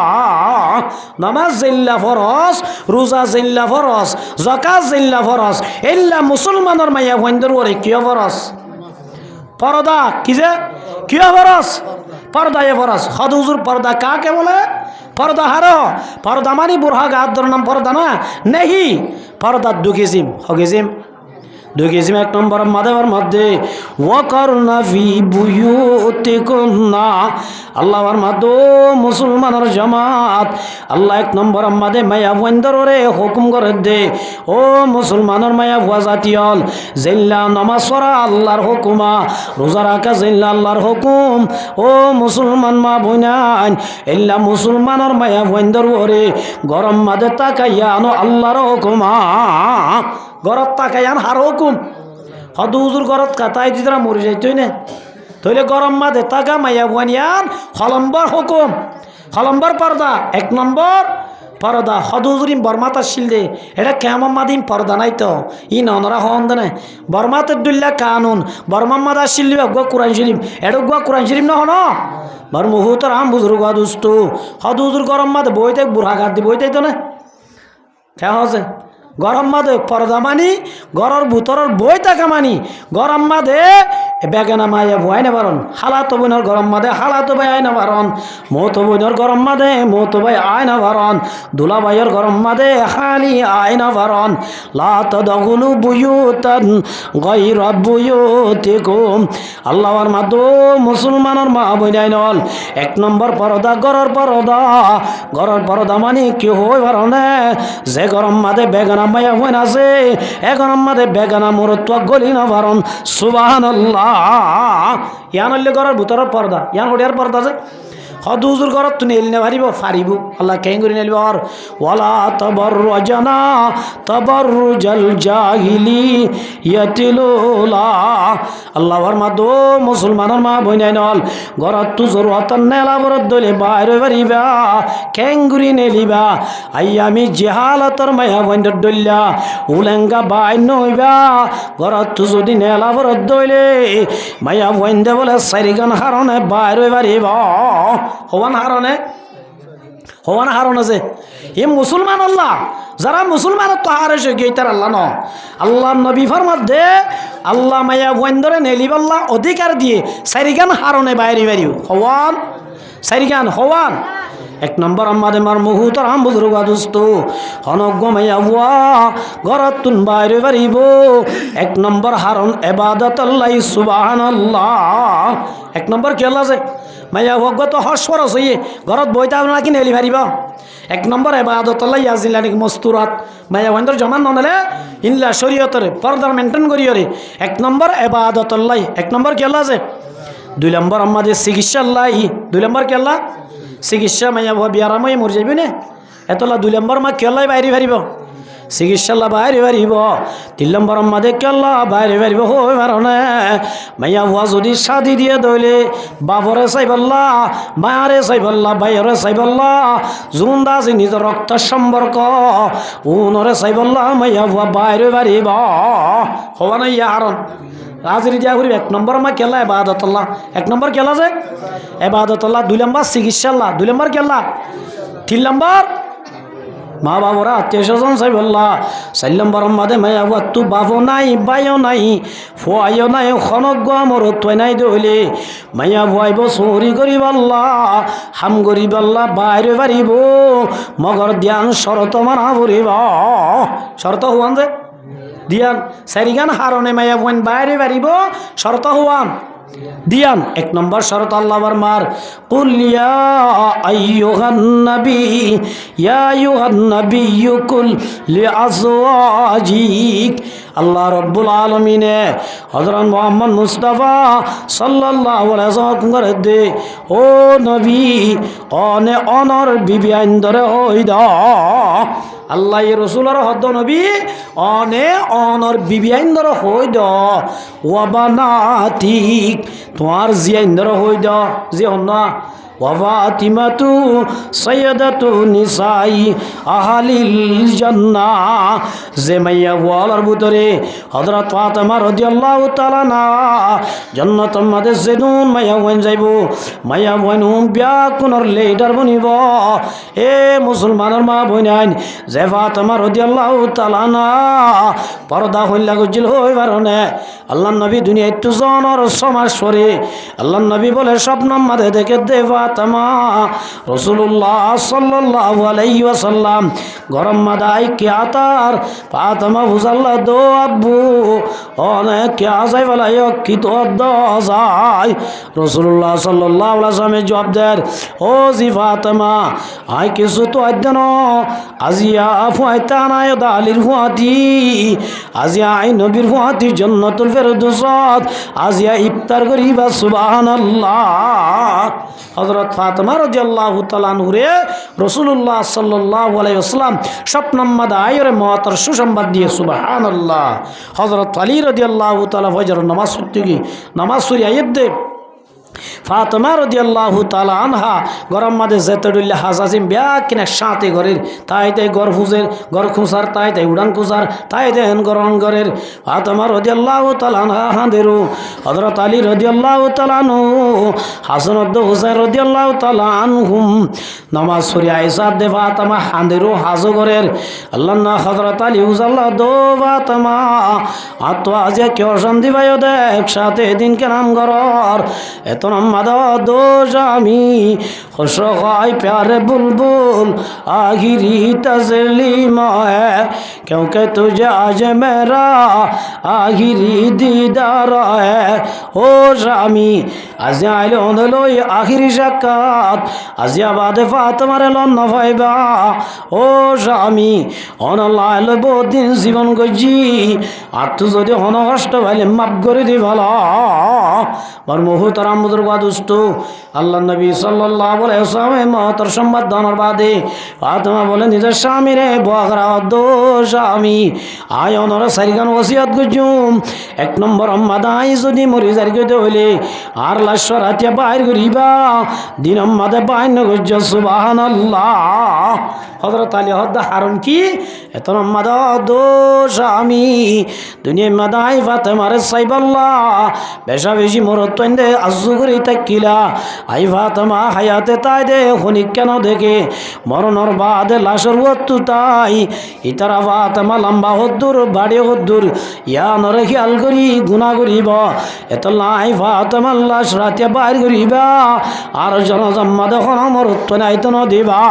নামাজ জিল্লা ফরজ রোজা জিল্লা ফরজ যাকাত জিল্লা ফরজ ইল্লা মুসলমানের মাইয়া বন্ধর ওরে কি ফরজ পর্দা কি যে কি ফরজ পর্দা এ ফরজ হদ হুজুর পর্দা কাকে বলে পর্দা হারো পর্দা মানে বুরহা গাদ্দর নাম পর্দা না নেহি পর্দা দুকিজিম হগিজিম দুকিজিম 1 নম্বর মাদেবার মধ্যে ওয়াকারনা ফি বুয়ুতিকুন্না আল্লাহর মাদো মুসলমানের জামাত আল্লাহ 1 নম্বর মাদে মায়া বন্দরে হুকুম করে দে ও মুসলমানের মায়া ওয়াজাতিয়ল জিল্লা নামাজ পড়া আল্লাহর হুকুমা রোজা রাখা জিল্লা আল্লাহর হুকুম ও মুসলমান মা বইনান ইল্লা মুসলমানের মায়া বন্দরে গরম মাদে তাকাইয়া আনো আল্লাহর হুকুমা গরত তাকাইয়ান হার হুকুম হদ হুজুর গরত কাতাই দিতরা মরে যাইতই না তইলে গরম মাদে তাকা মাইয়া বুয়ানিয়ান হলম্বর হুকুম হলম্বর পর্দা 1 নম্বর পর্দা হদ হুজুরিম বর্মাতা শিলদে এটা কেমন মাদিম পর্দা নাই তো ই ননরা হন দেনে বর্মাতে দুল্লা কানুন বর্মাম্মাদা শিল্লি গো কোরআন শরীফ এটা গো কোরআন শরীফ না হন বর মুহুতর আম বুজুর্গ দুস্ত হদ হুজুর গরম মাদে বইতে বুড়া গাদ দি বইতে তো না কে হচ্ছে গরম মাদে পর্দা মানি গরর ভূতরের বই থাকা মানি গরম মাদে বেগানা মায়া বই না পারন হালাতো বোনের গরম মাদে হালাতো ভাই আয় না পারন মতো বোনের গরম মাদে মতো ভাই আয় না পারন দুলা ভাইয়ের গরম মাদে হালি আয় না পারন লাত দগুলু বুয়ুতান গায়রা বুয়ুতিকুম আল্লাহর মাদো মুসলমানের মা বইনাই নল 1 নম্বর পর্দা গরর পর্দা মানি কি হই পারনে যে গরম মাদে বেগানা মায়া হইন আছে এখন আমাদের বেগানা মরত্ব গলি না পারন সুবহানাল্লাহ ইয়ান হইলে ঘরের ভিতরের পর্দা ইয়ান হরিয়ার পর্দা আছে হদ হুজুর ঘরত তুমি এলিনে পারিব পারিব আল্লাহ কেন করে নেলিব আর ওয়ালা তাবাররুজানা তাবাররুজাল জাহিলিয়াতিলুলা আল্লাহর মাদো মুসলমানের মা বইনাই নল ঘরত তু জরুরতন নেলা বরদ দলে বাইরে পারিবা কেন করে নেলিবা আই আমি জিহালাতর মায়া বন্ধর দল্লা উলেঙ্গা বাই নইবা ঘরত তু যদি নেলা বরদ দলে মায়া বন্ধে বলে সারিগান হারনে বাইরে পারিবা হওয়ান হারণ আছে এ মুসলমান আল্লাহ যারা মুসলমানের তো হারে সে গেইতার আল্লাহ ন আল্লাহ নবী ফরমাদে আল্লাহ মায়া বন্দরে নেলিবাল্লাহ অধিকার দিয়ে সারিগান হারণে বাইরে বাড়িও হওয়ান সারিগান হওয়ান 1 নম্বর আমাদের মার মুহুতর আম বুজুর্গ দুস্ত হনগ্য মাইয়া বুয়া ঘরত তুন বাইরে বাড়িব 1 নম্বর হারণ ইবাদত আল্লাহ সুবহানাল্লাহ 1 নম্বর কি আল্লাহ আছে মাইয়া ভগ তো হসরস হইয়ে ঘরত বইতা নাকি নেলি পারিব 1 নম্বর ইবাদত আল্লাহ ইয়াজিলানিক মস্তুরাত মাইয়া বন্দর জমান নলে ইনলা শরীয়তরে পর্দা মেইনটেইন করিয়রে 1 নম্বর ইবাদত আল্লাহ 1 নম্বর কি আল্লাহ আছে 2 নম্বর আমাদের চিকিৎসা আল্লাহ 2 নম্বর কি আল্লাহ চিকিৎসা মাইয়া ভুয়া বিয়ারামই মরে যাবি না এতলা 2 নম্বর মা কেলাই বাইরে পারিব চিকিৎসা বাইরে পারিব 3 নম্বর মাদে কেলা বাইরে পারিব হই মারনে মাইয়া ভুয়া যদি শাদি দিয়ে দইলে বাবরে চাইবল্লা মায়ারে চাইবল্লা ভাইরে চাইবল্লা জুন্দা যে নিজের রক্ত সম্পর্ক উনরে চাইবল্লা মাইয়া ভুয়া বাইরে পারিব হওয়া নাই আরন রাজরি দিয়া করি 1 নম্বর মা কেলা ইবাদতুল্লাহ 1 নম্বর কেলা যে ইবাদতুল্লাহ 2 নম্বর চিকিৎসা 2 নম্বর কেলা 3 নম্বর মা বাবরা আত্মীয় স্বজন চাইবল্লা 4 নম্বর মাদে মায়া তু বাবো নাই বাইও নাই ফুয়াইও নাই খনজ্ঞ মর তুই নাই দইলে মাইয়া ভুয়াইব চুরি করিবাল্লা হাম করিবাল্লা বাইরে পারিব মগর ধ্যান শরত মারা পড়িব শরত হওয়ান যে দিয়ান সারিগান হারনে মায়া বোন বাইরে পারিব শরত হওয়ান দিয়ান 1 নম্বর শরত আল্লাহর মার কুল ইয়া আইয়ুহান নবী কুল লিআজওয়াজিক আল্লাহ রব্বুল আলমিনে হযরত মুহাম্মদ মুস্তাফা সাল্লাল্লাহু আলাইহি ওয়াসাল্লাম করে দে ও নবী অনে অনর বিবি আইন্দরে হই দ আল্লাহ রসুলের হদ নবী অনে অনর বিবি আইন্দরে হই দ ওয়াবানাতিক তোমার জি আইন্দরে হই দ জি হন্না ওয়াফাতিমাতু সাইয়্যিদাতু নিসাই আহলিল জান্নাহ যে মাইয়া ওয়ালার ভিতরে হযরত ফাতেমা রাদিয়াল্লাহু তাআলা না জান্নাতের মধ্যে যেদুন মাইয়া হইন যাইব মাইয়া হইন বিয়া কোনর লিডার বনিব এ মুসলমানের মা বইনাইন যে ফাতেমা রাদিয়াল্লাহু তাআলা না পর্দা হইলা গজিল হই বারনে আল্লাহর নবী দুনিয়া একটু জনর সমাজ পরে আল্লাহর নবী বলে স্বপ্ন মাঝে দেখে দেবা ফাতেমা রাসূলুল্লাহ সাল্লাল্লাহু আলাইহি ওয়াসাল্লাম গরম মাদাই কে আতার ফাতেমা বুঝাল্লা দো আব্বু অনেক কে আসাই বলাই কি তো দাই রাসূলুল্লাহ সাল্লাল্লাহু আলাইহি ওয়াসাল্লাম জবাব দেন ও জি ফাতেমা আই কিছু তো আইদন আজিয়া ফুয়াইতা নাই দালির ফুয়াতি আজিয়া আই নবীর ফুয়াতি জান্নাতুল ফেরদৌসত আজিয়া ইফতার করিবা সুবহানাল্লাহ হযরত ফাতেমা রাদিয়াল্লাহু তাআলা নূরে রাসূলুল্লাহ সাল্লাল্লাহু আলাইহি ওয়াসাল্লাম স্বপ্নম্মদ আয়রে মওয়াতর সুসংবাদ দিয়ে সুবহানাল্লাহ হযরত আলী রাদিয়াল্লাহু তাআলা ফজর নামাজ পড়তে নামাজ পড়ি আয়াত দে ফাতেমা রাদিয়াল্লাহু তাআলা আনহা গরম মাঝে যেতে ডুল্লে হাজাজিম বিয়া কিনা সাথে ঘরের তাই তাই ঘর ফুজের ঘর খুঁচার তাই তাই উড়ান খুঁচার তাই দেন গরম ঘরের ফাতেমা রাদিয়াল্লাহু তাআলা আনহা হাঁদেরু হযরত আলী রাদিয়াল্লাহু তাআলা আনহু হাসান আব্দ হুসাইন রাদিয়াল্লাহু তাআলা আনহুম নামাজ পড়ি আয়েশা দে ফাতেমা হাঁদেরু হাজো ঘরের আল্লাহ না হযরত আলী হুজাল্লাহ দো ফাতেমা আতো আজ কে অশান্তি ভাইও দে একসাথে দিন কেনাম ঘর এত নাম্মাদ দোষ আমি খুশ হয় প্যারে বুলবুল आखिरी तस्लीम है क्योंकि तुझे आज मेरा आखिरी दीदार है ओ शामी आज आइल लई आखिरी साक्षात आज बाद फातेमार लन्न पाइबा ओ शामी অনলাইল বহুত দিন জীবন গজি আর তু যদি হন কষ্ট পাইলে মাফ করে দি ভালো আর মুহতারাম বুজুর্গ দোস্ত আল্লাহ নবী সাল্লাল্লাহু আলাইহি ওয়াসাল্লাম মহতর সংবাদ দানোর বাদে ফাতেমা বলে নিজের স্বামী রে বকরা দো স্বামী আয় অনর সারিগান ওসিয়ত গুজুম এক নম্বর আম্মাদাই যদি মরি যার গতে হইলে আর লাশ রাতে বাইর করিবা দিন আম্মাদে বাইন গুজ সুবহানাল্লাহ হযরত আলী হদ হারুন কি এত আম্মাদ দো স্বামী দুনিয়া মাদাই ফাতেমারে সাইবাল্লাহ বেশা বেশি মরত দে আজু করে তাকিলা আই ফাতেমা হায়াতে তাই দে খনিক কেন দেখে মরণর বাদে লাশের ওত্তু তাই ইতারা ফাতেমা লম্বা হদ্দুর বাড়ি হদ্দুর ইয়া নরে খেয়াল করি গুণা করিব এত লাই ফাতেমা লাশ রাতে বাইর করিবা আর জনজম্মা দেখুন মরত নাই তো দিবা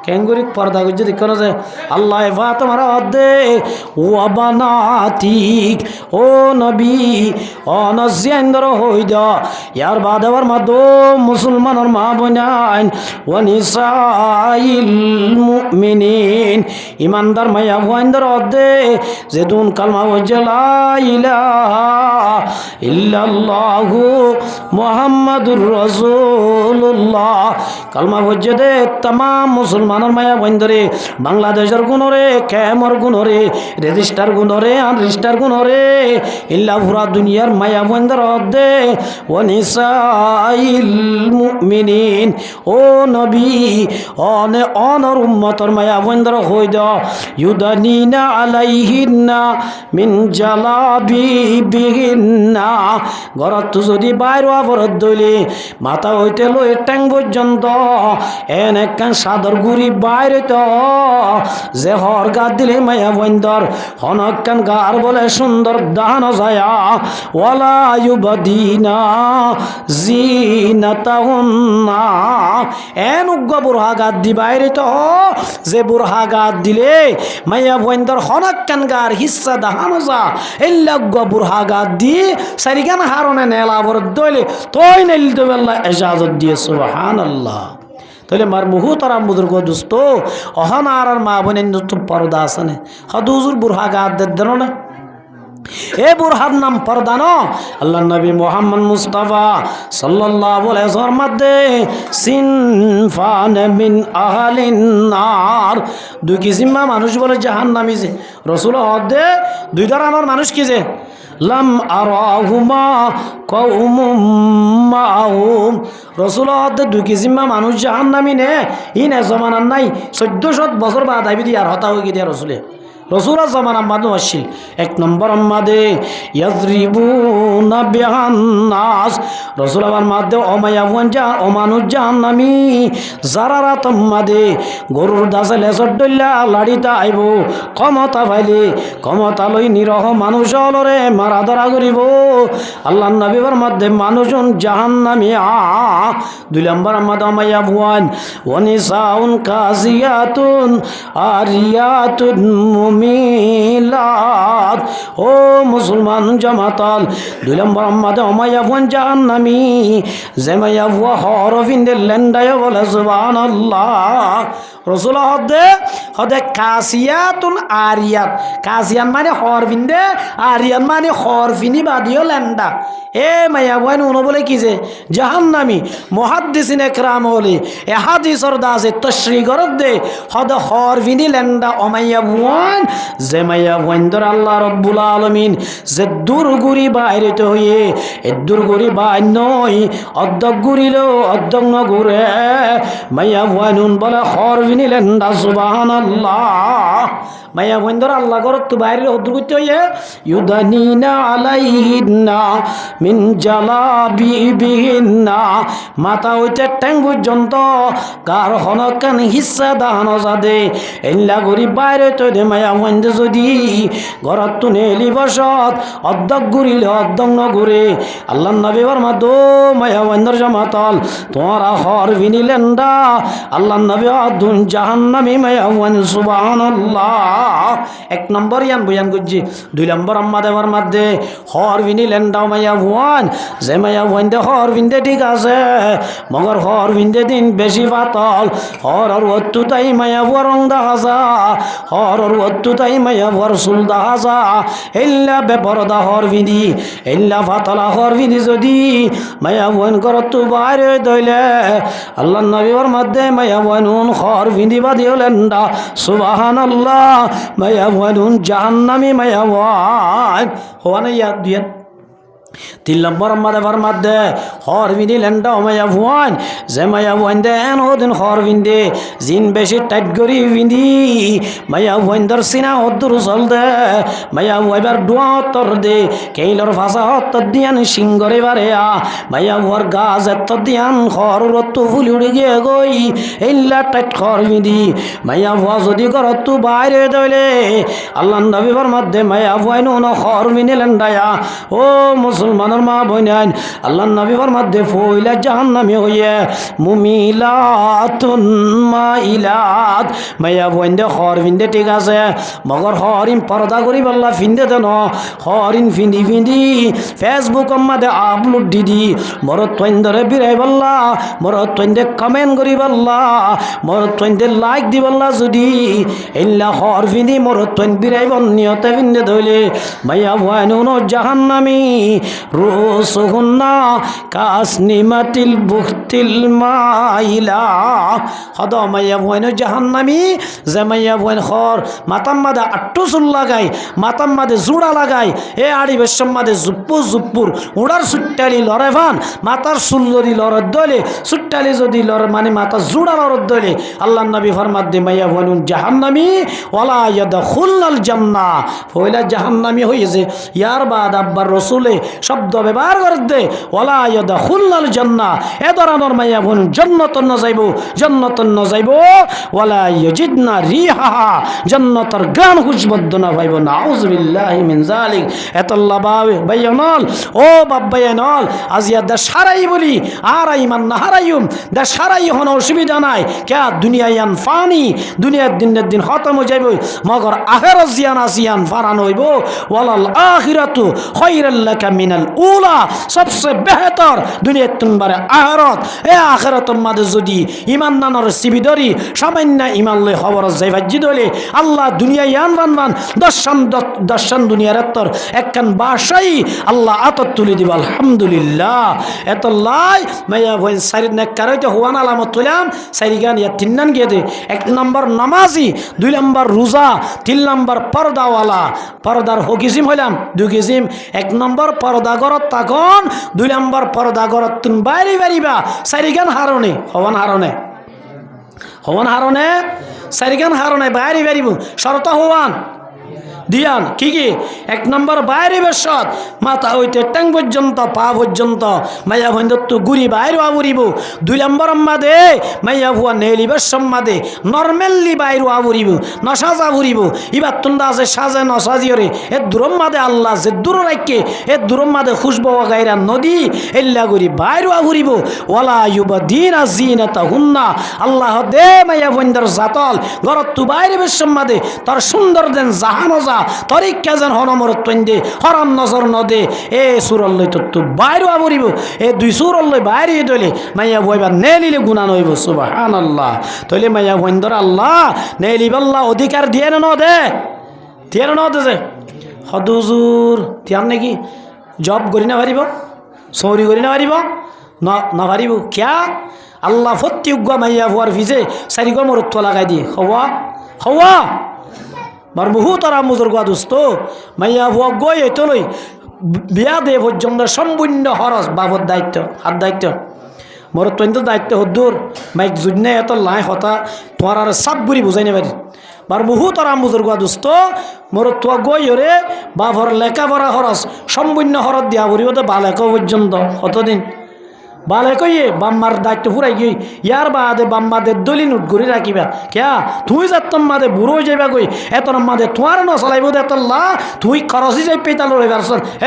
কেঙ্গুরিক পর্দা যদি করা যায় আল্লাহ ফাতেমার অদে ও বানাতিক ও নবী অনজিয়ান্দর হই দ ইয়ার বাদেবার মাদো মুসলমানের মা বোনাইন ও নিসাইল মুমিনিন ইমানদার মায়া ভয়ন্দর অদে যেদুন কালমা ওয়াজে লা ইলাহা ইল্লাল্লাহু মুহাম্মাদুর রাসূলুল্লাহ কালমা ওয়াজে দে तमाम মুসলমানের মায়া বন্ধরে বাংলাদেশের গুণরে কেমর গুণরে রেজিস্টার গুণরে আনরেজিস্টার গুণরে ইল্লা পুরা দুনিয়ার মায়া বন্ধর দে ও নিসাইল মুমিনিন ও নবী অনে অনর উম্মতর মায়া বন্ধর হই দ ইউদানিনা আলাইহিন্না মিন জালাবিবিহিন্না ঘরত যদি বাইর আবরত দইলে মাথা হইতে লই ট্যাং পর্যন্ত এন একখান সাদর গুড়ি বাইরে তো যে হর গা দিলে মায়া বন্দর হনকান গার বলে সুন্দর দান যায়া ওয়ালা ইউবাদিনা জিনাতাহুন্না এন উগ্গ বুরহা গাদ দি বাইরে তো যে বুরহা গাদ দিলে মায়া বন্দর হনকান গার হিস্সা দাহান যা এল্লা উগ্গ বুরহা গাদ দি সারিগান হারনে নেলা বর দইলে তোই নেল তো আল্লাহ ইজাজত দিয়ে সুবহানাল্লাহ তাহলে মার মুহতারাম বুজুর্গ দোস্ত অহনার মা বোনের পর্দা আছে না হদুজুর বুরহা গাদ দেন না এ বুরহান নাম পর্দা ন আল্লাহ নবী মুহাম্মদ মুস্তাফা সাল্লাল্লাহু আলাইহি ওয়াসাল্লাম মধ্যে সিনফান মিন আহলিন নার দুই কিসিমা মানুষ বলে জাহান্নামী যে রাসূল হদে দুই ধরনের মানুষ কি যে লাম আরাহুমা কওমুম মাহুম রাসূল হদে দুই কিসিমা মানুষ জাহান্নামী নে ইনে জমানার নাই 1400 বছর বাদ আইবি দিয়ার হতা হই গিয়া রাসূলে রসুলের জামানা মানুষ আসছিল এক নম্বর মাদে ইয়াজরিবুনা বিহান্নাস রসুল আমার মাদে অমায়াবন যা অমানুষ জাহান্নামী জারারাত মাদে গরুর দাসে লেসর ডল্লা লাড়িতা আইব ক্ষমতা পাইলে ক্ষমতা লই নিরহ মানুষ হলরে মারা ধরা করিব আল্লাহ নবীর মধ্যে মানুষজন জাহান্নামী দুই নম্বর মাদে অমায়াবন ওয়ানিসাউন কাজিয়াতুন আরিয়াতুন মিলাদ ও মুসলমান জামাতাল দুই নম্বর আমাদের অমায়াবন জাহান্নামী জেমায়াবুয়া হরফিন্দে লেন্ডায় বলে সুবহানাল্লাহ রসুল হদে কাসিয়াতুন আরিয়াত কাসিয়ান মানে হরফিন্দে আরিয়ান মানে হরফিনি বাদিও লেন্ডা এ মায়াবুয়ান উনো বলে কি যে জাহান্নামী মুহাদ্দিসিন একরাম বলে এ হাদিসর দাসে তশরিহ করত দে হদে হরফিনি লেন্ডা অমায়াবুয়ান জেমাইয়া বন্দর আল্লাহ রব্বুল আলমিন যে দুর্গুড়ি বাইরেতে হইয়ে এ দুর্গুড়ি বাই নয় অর্ধক ঘুরিল অর্ধক ন ঘুরে মাইয়া বয়নুন বলে হরবিনি লেন্ডা সুবহানাল্লাহ মাইয়া বন্দর আল্লাহ ঘর তো বাইরে অর্ধক করতে হইয়ে ইউদানিনা আলাইহিন্না মিন জালাবিবিহিন্না মাথা হইতে ট্যাং পর্যন্ত কার হনকান হিস্সা দাহানো যাদে এল্লা গরি বাইরে তো দে মায়া বন্দে যদি ঘরত তুনে এলি বসত অর্ধক ঘুরিলে অর্ধক ন ঘুরে আল্লাহ নবীর মাদো মায়া বন্দর জামাতল তোমরা হর বিনি লেন্ডা আল্লাহ নবী আদুন জাহান্নামী মায়া বন সুবহানাল্লাহ এক নম্বর ইয়ান বয়ান করছি দুই নম্বর আমাদের মধ্যে হর বিনি লেন্ডা মায়া ভুয়ান যে মায়া বন্দে হর বিন্দে ঠিক আছে মগর হর বিন্দে দিন বেশি পাতল হর আর অত্তু তাই মায়া ভুয়া রং দেখা যা হর আর অত্তু তাই মায়া ভুয়ার চুল দেখা যা এল্লা বেপরদা হর বিনি এল্লা পাতলা হর বিনি যদি মায়া বন করত বাইরে দইলে আল্লাহ নবীর মধ্যে মায়া বনুন হর বিনি বাদি লেন্ডা সুবহানাল্লাহ মায়া বনুন জাহান্নামী মায়া বন হওয়া না ইয়াদ দিয়ে তিন নম্বর মাদেবার মধ্যে হর বিনি লেন্ডা মায়া ভুয়ান যে মায়া ভুয়ান দে এন হদিন হর বিন্দে জিন বেশি টাইট করি বিন্দি মায়া ভুয়ানদর সিনা হদ্দুর চল দে মায়া ভুয়াইবার ডুয়া হত্তর দে কেইলর ভাষা হত্তর দিয়ান সিংগরে বারে মায়া ভুয়ার গাছ এত দিয়ান হর রত্তু ফুলি উড়ে গিয়ে গই এইলা টাইট হর বিন্দি মায়া ভুয়া যদি করত বাইরে দইলে আল্লাহ নবীর মধ্যে মায়া ভুয়াইন হর বিনি লেন্ডায়া ও মুসলমানের মা বইনান আল্লাহ নবীর মধ্যে ফইলা জাহান্নামী হইয়ে মুমিলাতুন মাইলাত মায়া বইন্দে হর ফিন্দে ঠিক আছে মগর হরিন পর্দা করি বললা ফিন্দে দেন হরিন ফিন্দি ফিন্দি ফেসবুক মধ্যে আপলোড দিদি মরত তৈন্দরে বিরাই বললা মরত তৈন্দে কমেন্ট করি বললা মরত তৈন্দে লাইক দি বললা যদি এল্লা হর ফিন্দি মরত তৈন বিরাই বন্নিয়তে ফিন্দে ধইলে মায়া বইনুন জাহান্নামী রুসুহুন্না কাসনিমাতিল বুখতিল মাইলা হদ মাইয়া বইন জাহান্নামী যে মাইয়া বইন হর মাতাম মাদে আট্টু চুল লাগাই মাতাম মাদে জুড়া লাগাই এ আড়ি বেশম মাদে জুপ্পুর জুপ্পুর উড়ার সুট্টালি লড়ে ভান মাতার চুল যদি লড়ত দলে সুট্টালি যদি লড় মানে মাতার জুড়া লড়ত দলে আল্লাহ নবী ফরমাত দে মাইয়া বইন জাহান্নামী ওয়ালা ইয়াদখুলুল জান্নাহ ফইলা জাহান্নামী হইছে ইয়ার বাদ আব্বার রসুলে শব্দ ব্যবহার করে দে ওয়ালা ইয়াদখুলুল জান্নাহ এ ধরনের মাইয়া বোন জান্নাতন না যাইব জান্নাতন না যাইব ওয়ালা ইয়াজিদনা রিহাহা জান্নাতের গান খুশবুদ না পাইব নাউযুবিল্লাহি মিন যালিক এতাল্লাহ বাইয়ানল ও বাবায়ানল আজিয়া দা সারাই বলি আর ইমান না হারাইম দা সারাই হন অসুবিধা নাই কে দুনিয়া ইয়ান ফানি দুনিয়ার দিনের দিন খতম হয়ে যাইব মগর আখিরাত জিয়ান আসিয়ান ফারান হইব ওয়ালাল আখিরাতু খায়রুল লাকা মিনাল উলা, সবচেয়ে বেহতর দুনিয়া তুনবারে আখিরাত। এ আখিরাতের মাঝে যদি ইমান নানর সিবিদরি সামান্য ইমান লই খবর যাই ভাজি দলে আল্লাহ দুনিয়া ইয়ান বানবান দর্শন দুনিয়ার এত্তর একখান বাসাই আল্লাহ আতত তুলে দিব। আলহামদুলিল্লাহ। এত লাই মাইয়া ভই সারি নেকারইতে হুয়ান আলামত তুলাম সারি গান ইয়া তিননান গিয়ে দে। 1 নম্বর নামাজি, 2 নম্বর রোজা, 3 নম্বর পর্দাওয়ালা। পর্দার হকিসিম হইলাম 2 কিসিম। 1 নম্বর পর্দা গরত তখন, 2 নম্বর পর্দা গরত তুন বাইরে বাড়িবা সারি গান হারণে হওয়ান হারণে হওয়ান হারণে সারি গান হারণে বাইরে বাড়িব শরত হওয়ান দিয়ান কি কি। 1 নম্বর বাইরে বেশত মাথা হইতে ট্যাং পর্যন্ত পা পর্যন্ত মাইয়া ভন্দত্তু গুড়ি বাইর আবুরিব। 2 নম্বর মাদে মাইয়া ভুয়া নেলিবের সম্মাদে নর্মেলি বাইর আবুরিব নসাজা বুড়িব। ইবার তুন্দা আছে সাজে নসাজিওরে এ দূরম মাদে আল্লাহ যে দূর রাখকে এ দূরম মাদে খুশব গাইরা নদী এল্লা গুড়ি বাইর আবুরিব। ওয়ালা ইউবা দিন আজিনাতা হুন্না আল্লাহ দে মাইয়া ভন্দর জাতল গরত তু বাইরে বেশ সম্মাদে তার সুন্দর দেন জাহানজা তরিকা যেন হনমর তন্দে হরাম নজর নদে এ সুরল্লই তো বাইরে আবরিব। এ 2 সুরল্লই বাইরে দলে মাইয়া বইবার নেলিলে গুণা নইব। সুবহানাল্লাহ। তলে মাইয়া বইন্দর আল্লাহ নেলিবাল্লাহ অধিকার দিয়ে ন দে দিয়ে ন দে যে হদুজুর তিয়ান নাকি জব করি না পারিব চৌরি করি না পারিব না পারিব কিয়া আল্লাহ ফত্তি উগ্গা মাইয়া ভুয়ার ভিজে 4 গমর উত্ত লাগাই দিয়ে হওয়া হওয়া মার বহু তারা মুজুর গোয়া দোস্ত মাইয়া ভুয়া গই এতলই বিয়া দে পর্যন্ত সম্পূর্ণ খরচ বাবর দায়িত্ব হাত দায়িত্ব মোর অত্যন্ত দায়িত্ব হদ্দুর মাইক জুনে এত লাই হতা তোমার আর সাপ বুড়ি বুঝাই নেবারি বার বহু তারা মুজুর গোয়া দোস্ত মোর তোয়া গই হরে বাবর লেখা পড়া খরচ সম্পূর্ণ খরচ দিয়া বুড়ি হতে বা লেখা পর্যন্ত কতদিন বালে কইয়ে বাম্মার দায়িত্ব ফুরাই গই ইয়ার বাদে বাম্মাদের দলি নোট করে রাখিবা কিয়া তুই যাতম মাদে বুড়ো যাইবা কই এত মাদে তোমার ন চলাইব দে তল্লা তুই খরচি যাই পেতাল রইবার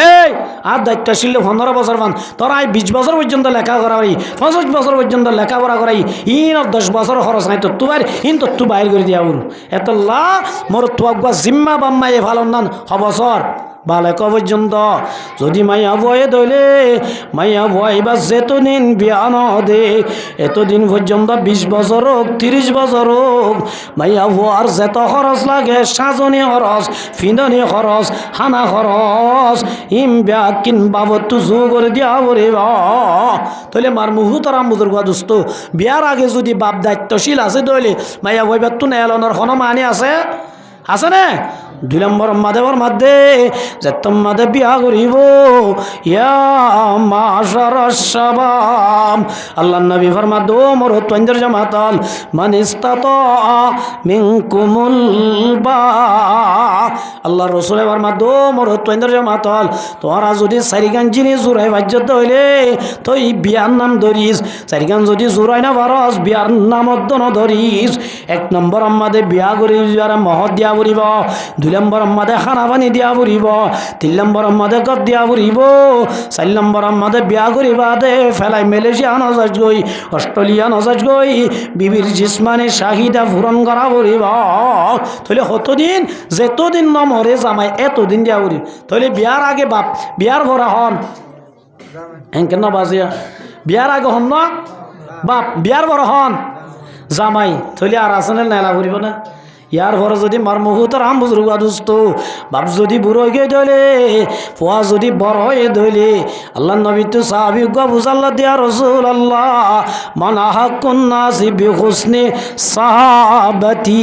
এই আর দায়িত্ব ছিল 15 বছর মান তোরা 20 বছর পর্যন্ত লেখা করা করাই 25 বছর পর্যন্ত লেখাপড়া করাই ইন 10 বছর খরচ নাই তো তোমার ইন তো তুই বাইর করে দিয়া বুড়ো এতল্লা মোর তোয়া জিম্মা বাম্মা এ ভালো নান হবছর বালেক পর্যন্ত যদি মাইয়া বয়ে দইলে মাইয়া বইবা যেতদিন বিয়া নদে এতদিন পর্যন্ত 20 বছর হোক 30 বছর হোক মাইয়া বউয়ার যেত খরচ লাগে সাজনি খরচ ফিন্দনি খরচ হানা খরচ ইম বিয়া কিন বাবদ তু জু করে দিয়া বলিবা তাহলে মার মুহুতরা মুদুর গা দোস্ত বিয়ার আগে যদি বাপ দায়িত্বশীল আছে দইলে মাইয়া বইবা তু নেলনের কোনো মানে আছে না 2 নম্বর মাদেবর মাদে যে তোমাদে বিয়া করিব ইয়া মাশারাশ শাবাব আল্লাহ নবী ফরমাদ ও মোর তঞ্জর জামাতাল মান ইসতাতা মিনকুমুল বা আল্লাহ রাসূল ফরমাদ ও মোর তঞ্জর জামাতাল তোরা যদি সারিগান জিনি জুরাই বাজ্যত হইলে তুই বিয়ার নাম ধরিস সারিগান যদি জুরাই না পারস বিয়ার নাম দন ধরিস 1 নম্বর আমাদে বিয়া করি যারা মহৎ দিয়া বলিব 2 নম্বর আমাদে খানা পানি দিয়া বুড়িব 3 নম্বর আমাদে গদ দিয়া বুড়িব 4 নম্বর আমাদে বিয়া করিবা দে ফেলাই মালয়েশিয়া নজাজ গই অস্ট্রেলিয়া নজাজ গই বিবির জিসমানে চাহিদা পূরণ করা বুড়িব তাহলে কতদিন যেতদিন নমরে জামাই এতদিন দিয়া বুড়ি তাহলে বিয়ার আগে বাপ বিয়ার ভরা হন কেন বাজিয়া বিয়ার আগে হন না বাপ বিয়ার ভরা হন জামাই তাহলে আর আসনে নেলা বুড়িব না ইয়ার পরে যদি মার মুহুতর আম বুজুর্গ দোস্ত বাপ যদি বুড়ো হয়ে ধইলে পোয়া যদি বড় হয়ে ধইলে আল্লাহ নবী তো সাহাবী গো বুঝাল্লাহ দিয়া রাসূলুল্লাহ মানা হাকুন নাসি বিহুসনি সাহাবাতি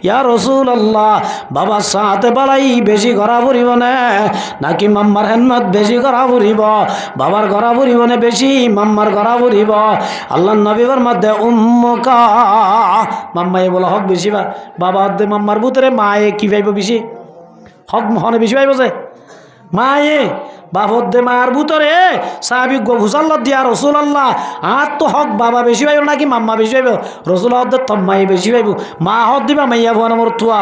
ইয়া রাসূলুল্লাহ বাবা সাথে বালাই বেশি করা পড়িব না নাকি মাম্মার হেনমত বেশি করা পড়িব বাবার করা পড়িব না বেশি মাম্মার করা পড়িব আল্লাহ নবীর মধ্যে উম্মুকা মাম্মাই বলা হক বেশি বা বাবা দে মাম্মার ভিতরে মায়ে কি পাইব বেশি হক মহনে বেশি পাইব যে মায়ে বাবর দে মায়ের ভিতরে সাহাবী গোসাল্লাহ দিয়া রাসূলুল্লাহ আর তো হক বাবা বেশি পাইব নাকি মাম্মা বেশি পাইব রাসূলুল্লাহ তম্মাই বেশি পাইব মা হক দিবা মাইয়া ভুয়া নামর তুয়া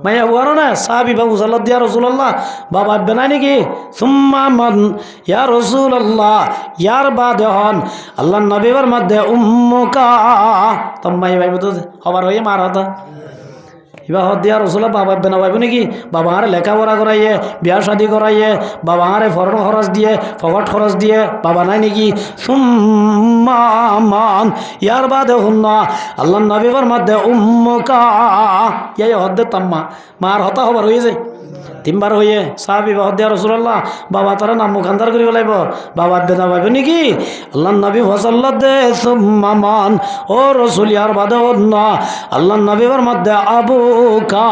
মাইয়া ভুয়া না সাহাবী বাবু সাল্লাহ দিয়া রাসূলুল্লাহ বাবা বেনা নাকি সুম্মা মান ইয়া রাসূলুল্লাহ ইয়ার বাদে হন আল্লাহ নবীর মধ্যে উম্মুকা তম্মাই ভাইব তো হবার হয়ে মার হতা ইবা হদ দিয়া রসুল্লাহ বাবা বেনা পাইব নাকি বাবা আরে লেখাপড়া করাইয়ে বিয়া শাদি করাইয়ে বাবা আরে ফরন খরচ দিয়ে ফকট খরচ দিয়ে বাবা নাই নাকি সুম্মান ইয়ার বাদে হুন্না আল্লাহ নবীর মধ্যে উম্মুকা ইয়াই হদ্দে তাম্মা মার হতা হবার হয়ে যায় তিনবার হইয়ে সাহাবি বাহদিয়া রসুল্লাহ বাবা তারা নাম মুখান্দার করি বলাইব বাবা বেদা পাইব নাকি আল্লাহ নবী ফসল্লা দে সুম্মান ও রসুল ইয়ার বাদে না আল্লাহ নবীর মধ্যে আবু কা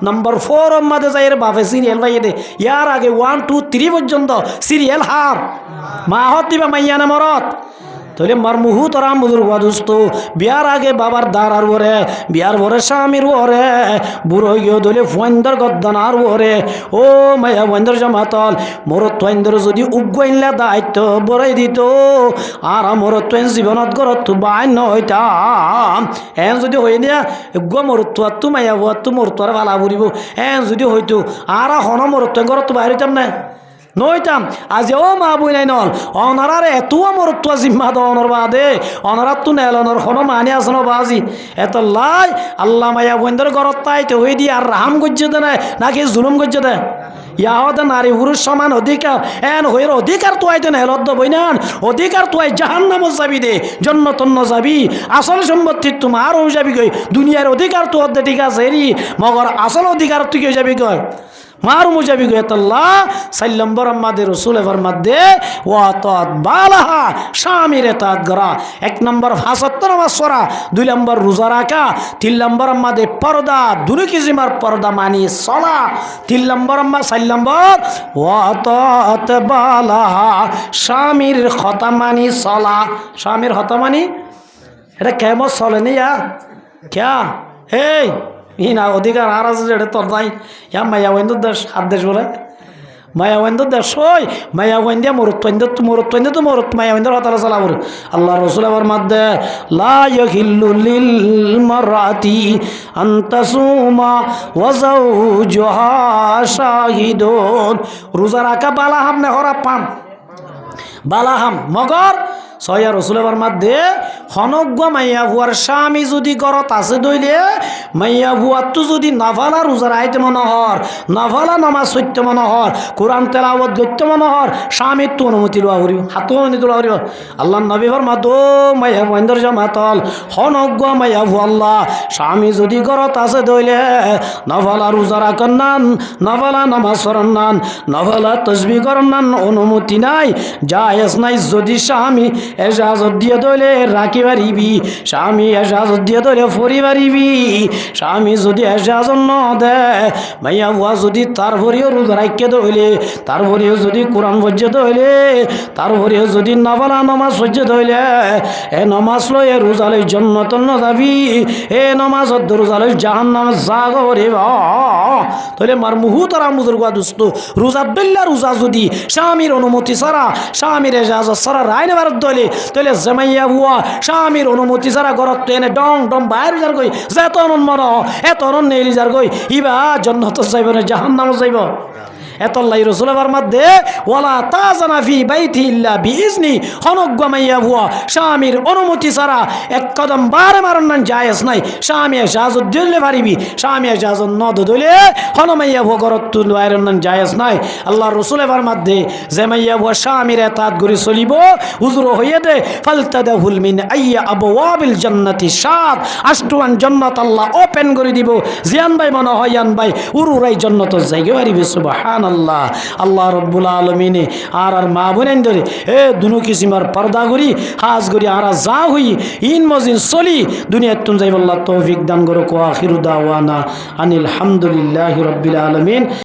নম্বর 4 মধ্যে যাই বাপে সিরিয়াল পাইয়ে দে ইয়ার আগে 1 2 3 পর্যন্ত সিরিয়াল হার মা হত দিবা মাইয়া না মরত তাহলে মার মুহু তোরা বুজুর্গ দোস্ত বিয়ার আগে বাবার দ্বার আর ওরে বিয়ার ভরে স্বামীর ওরে বুড়ো গিয়ে ধরে ফয়েন্দর গদ্দান আর ওরে ও মায়া ফয়েন্দর জামাতল মোরত ফয়েন্দর যদি উগ্গইনলা দায়িত্ব বড়াই দিত আর মোরত ফয়েন জীবনত গরত বাইন হইতাম এন যদি হই দিয়া উগ্গ মোরত তু মায়া হওয়া তু মোরত আর ভালা বুড়িব এন যদি হইতো আর হন মোরত গরত বাইর হইতাম না নইতাম আজ ও মা বই নাই নল অনারার এত আমার তো জিম্মা দ অনর বাদে অনারার তো নেল অনর কোনো মানি আসনো বাজি এত লাই আল্লাহ মায়া বন্ধের ঘরত তাইতে হয়ে দিয়ে আর রাহাম গজ্জে দে নাকি জুলুম গজ্জে দে ইয়াহতে নারী পুরুষ সমান অধিকার এন হইর অধিকার তো আইতে না হেলত বইনান অধিকার তো আই জাহান্নাম যাবি দে জন্ম তন্ন যাবি আসল সম্পত্তি তোমার হয়ে যাবি গই দুনিয়ার অধিকার তো অর্ধে ঠিক আছে হেরি মগর আসল অধিকার তুই কে যাবি গই মারু মুজাবি গেতাল্লাহ 4 নম্বর আমাদের রাসূল ফরমাদে ওয়া তাত বালাহা শামিরে তাত গরা 1 নম্বর 75 নামাজ পড়া 2 নম্বর রোজা রাখা 3 নম্বর আমাদের পর্দা দুনি কি জিমার পর্দা মানি চলা 3 নম্বর 4 নম্বর ওয়া তাত বালাহা শামির কথা মানি চলা শামির কথা মানি এটা কেমন চলে নি क्या এই ইনা অধিকার আর আছে যেটা তোর নাই ইয়া মায়া ওয়েন্দ দেশ হাত দেশ বলে মায়া ওয়েন্দ দেশ ওই মায়া ওয়েন্দিয়া মরত তো মরত মায়া ওয়েন্দের হতালা চালা বলে আল্লাহ রসুল আবার মাদ্দে লা ইয়াহিল্লু লিল মারাতি আন তাসুমা ওয়া যাওজুহা শাহিদুন রোজা রাখা বালাহাম না হরা পাম বালাহাম মগর সয়া রসুলের মধ্যে হনজ্ঞ মাইয়া ভুয়ার স্বামী যদি গরত আছে দইলে মাইয়া ভুয়ার তো যদি নাফালা রোজার আইতে মনোহর নাফালা নামাজ সত্য মনোহর কোরআন তেলাওয়াত গত্য মনোহর স্বামীর তো অনুমতি লোয়া করিব হাত অনুমতি লোয়া করিব আল্লাহ নবীর মাদ মাইয়া বন্দর জামাতল হনজ্ঞ মাইয়া ভুয়াল্লাহ স্বামী যদি গরত আছে দইলে নাফালা রোজা রাখেন নান নাফালা নামাজ পড়েন নান নাফালা তসবি করেন নান অনুমতি নাই জায়েজ নাই যদি স্বামী এজাজত দিয়ে দইলে রাখি পারিবি স্বামী এজাজত দিয়ে দইলে ফরি পারিবি স্বামী যদি এজাজত ন দে মাইয়া বুয়া যদি তারপরেও রোজা রাখিয়ে দইলে তারপরেও যদি কোরআন পর্যে দইলে তারপরেও যদি নাফালা নামাজ পর্যে দইলে এ নামাজ লই রোজা লই জন্নত ন যাবি এ নামাজ রোজা লই জাহান্নাম জাগরে তাহলে মার মুহুতরা মুজুর্গা দুস্ত রোজা বেল্লা রোজা যদি স্বামীর অনুমতি ছাড়া স্বামীর এজাজত ছাড়া রায় নেবার দইলে তাহলে জামাইয়া বুয়া স্বামীর অনুমতি ছাড়া ঘরত এনে ডং ডং বাইর যার গই যেত মন এত নেইলি যার গই ইবা জন্নত যাইব না জাহান্নাম যাইব এতল্লাই রসুলের মধ্যে ওয়ালা তাজানা ফি বাইতি ইল্লা বিইজনি হনজ্ঞ মাইয়া বুয়া স্বামীর অনুমতি ছাড়া এক কদম বারে মারন না জায়েজ নাই স্বামী এজাজত দিলে পারিবি স্বামী এজাজত ন দিলে হন মাইয়া বুয়া ঘরত তুল বাইরন না জায়েজ নাই আল্লাহ রসুলের মধ্যে যে মাইয়া বুয়া স্বামীর এতাত গরি চলিব হুজুর হইয়ে দে ফালতাদাহুল মিন আইয়া আবওয়াবিল জান্নাতি সাত আষ্টুয়ান জান্নাত আল্লাহ ওপেন করে দিব জিয়ান ভাই মনে হয় ইয়ান ভাই উরুরাই জান্নাত যাইগে পারিবি সুবহান আল্লাহ আল্লাহ রব্বুল আলমিনে আর মা বোনেন ধরে এ দুনো কিসিমার পর্দা করি হাজ করি আর যা হই ইন মজিন চলি দুনিয়াত তুন যাইব আল্লাহ তৌফিক দান করো আখিরু দাওয়ানা আনিল হামদুলিল্লাহি রাব্বিল আলামিন।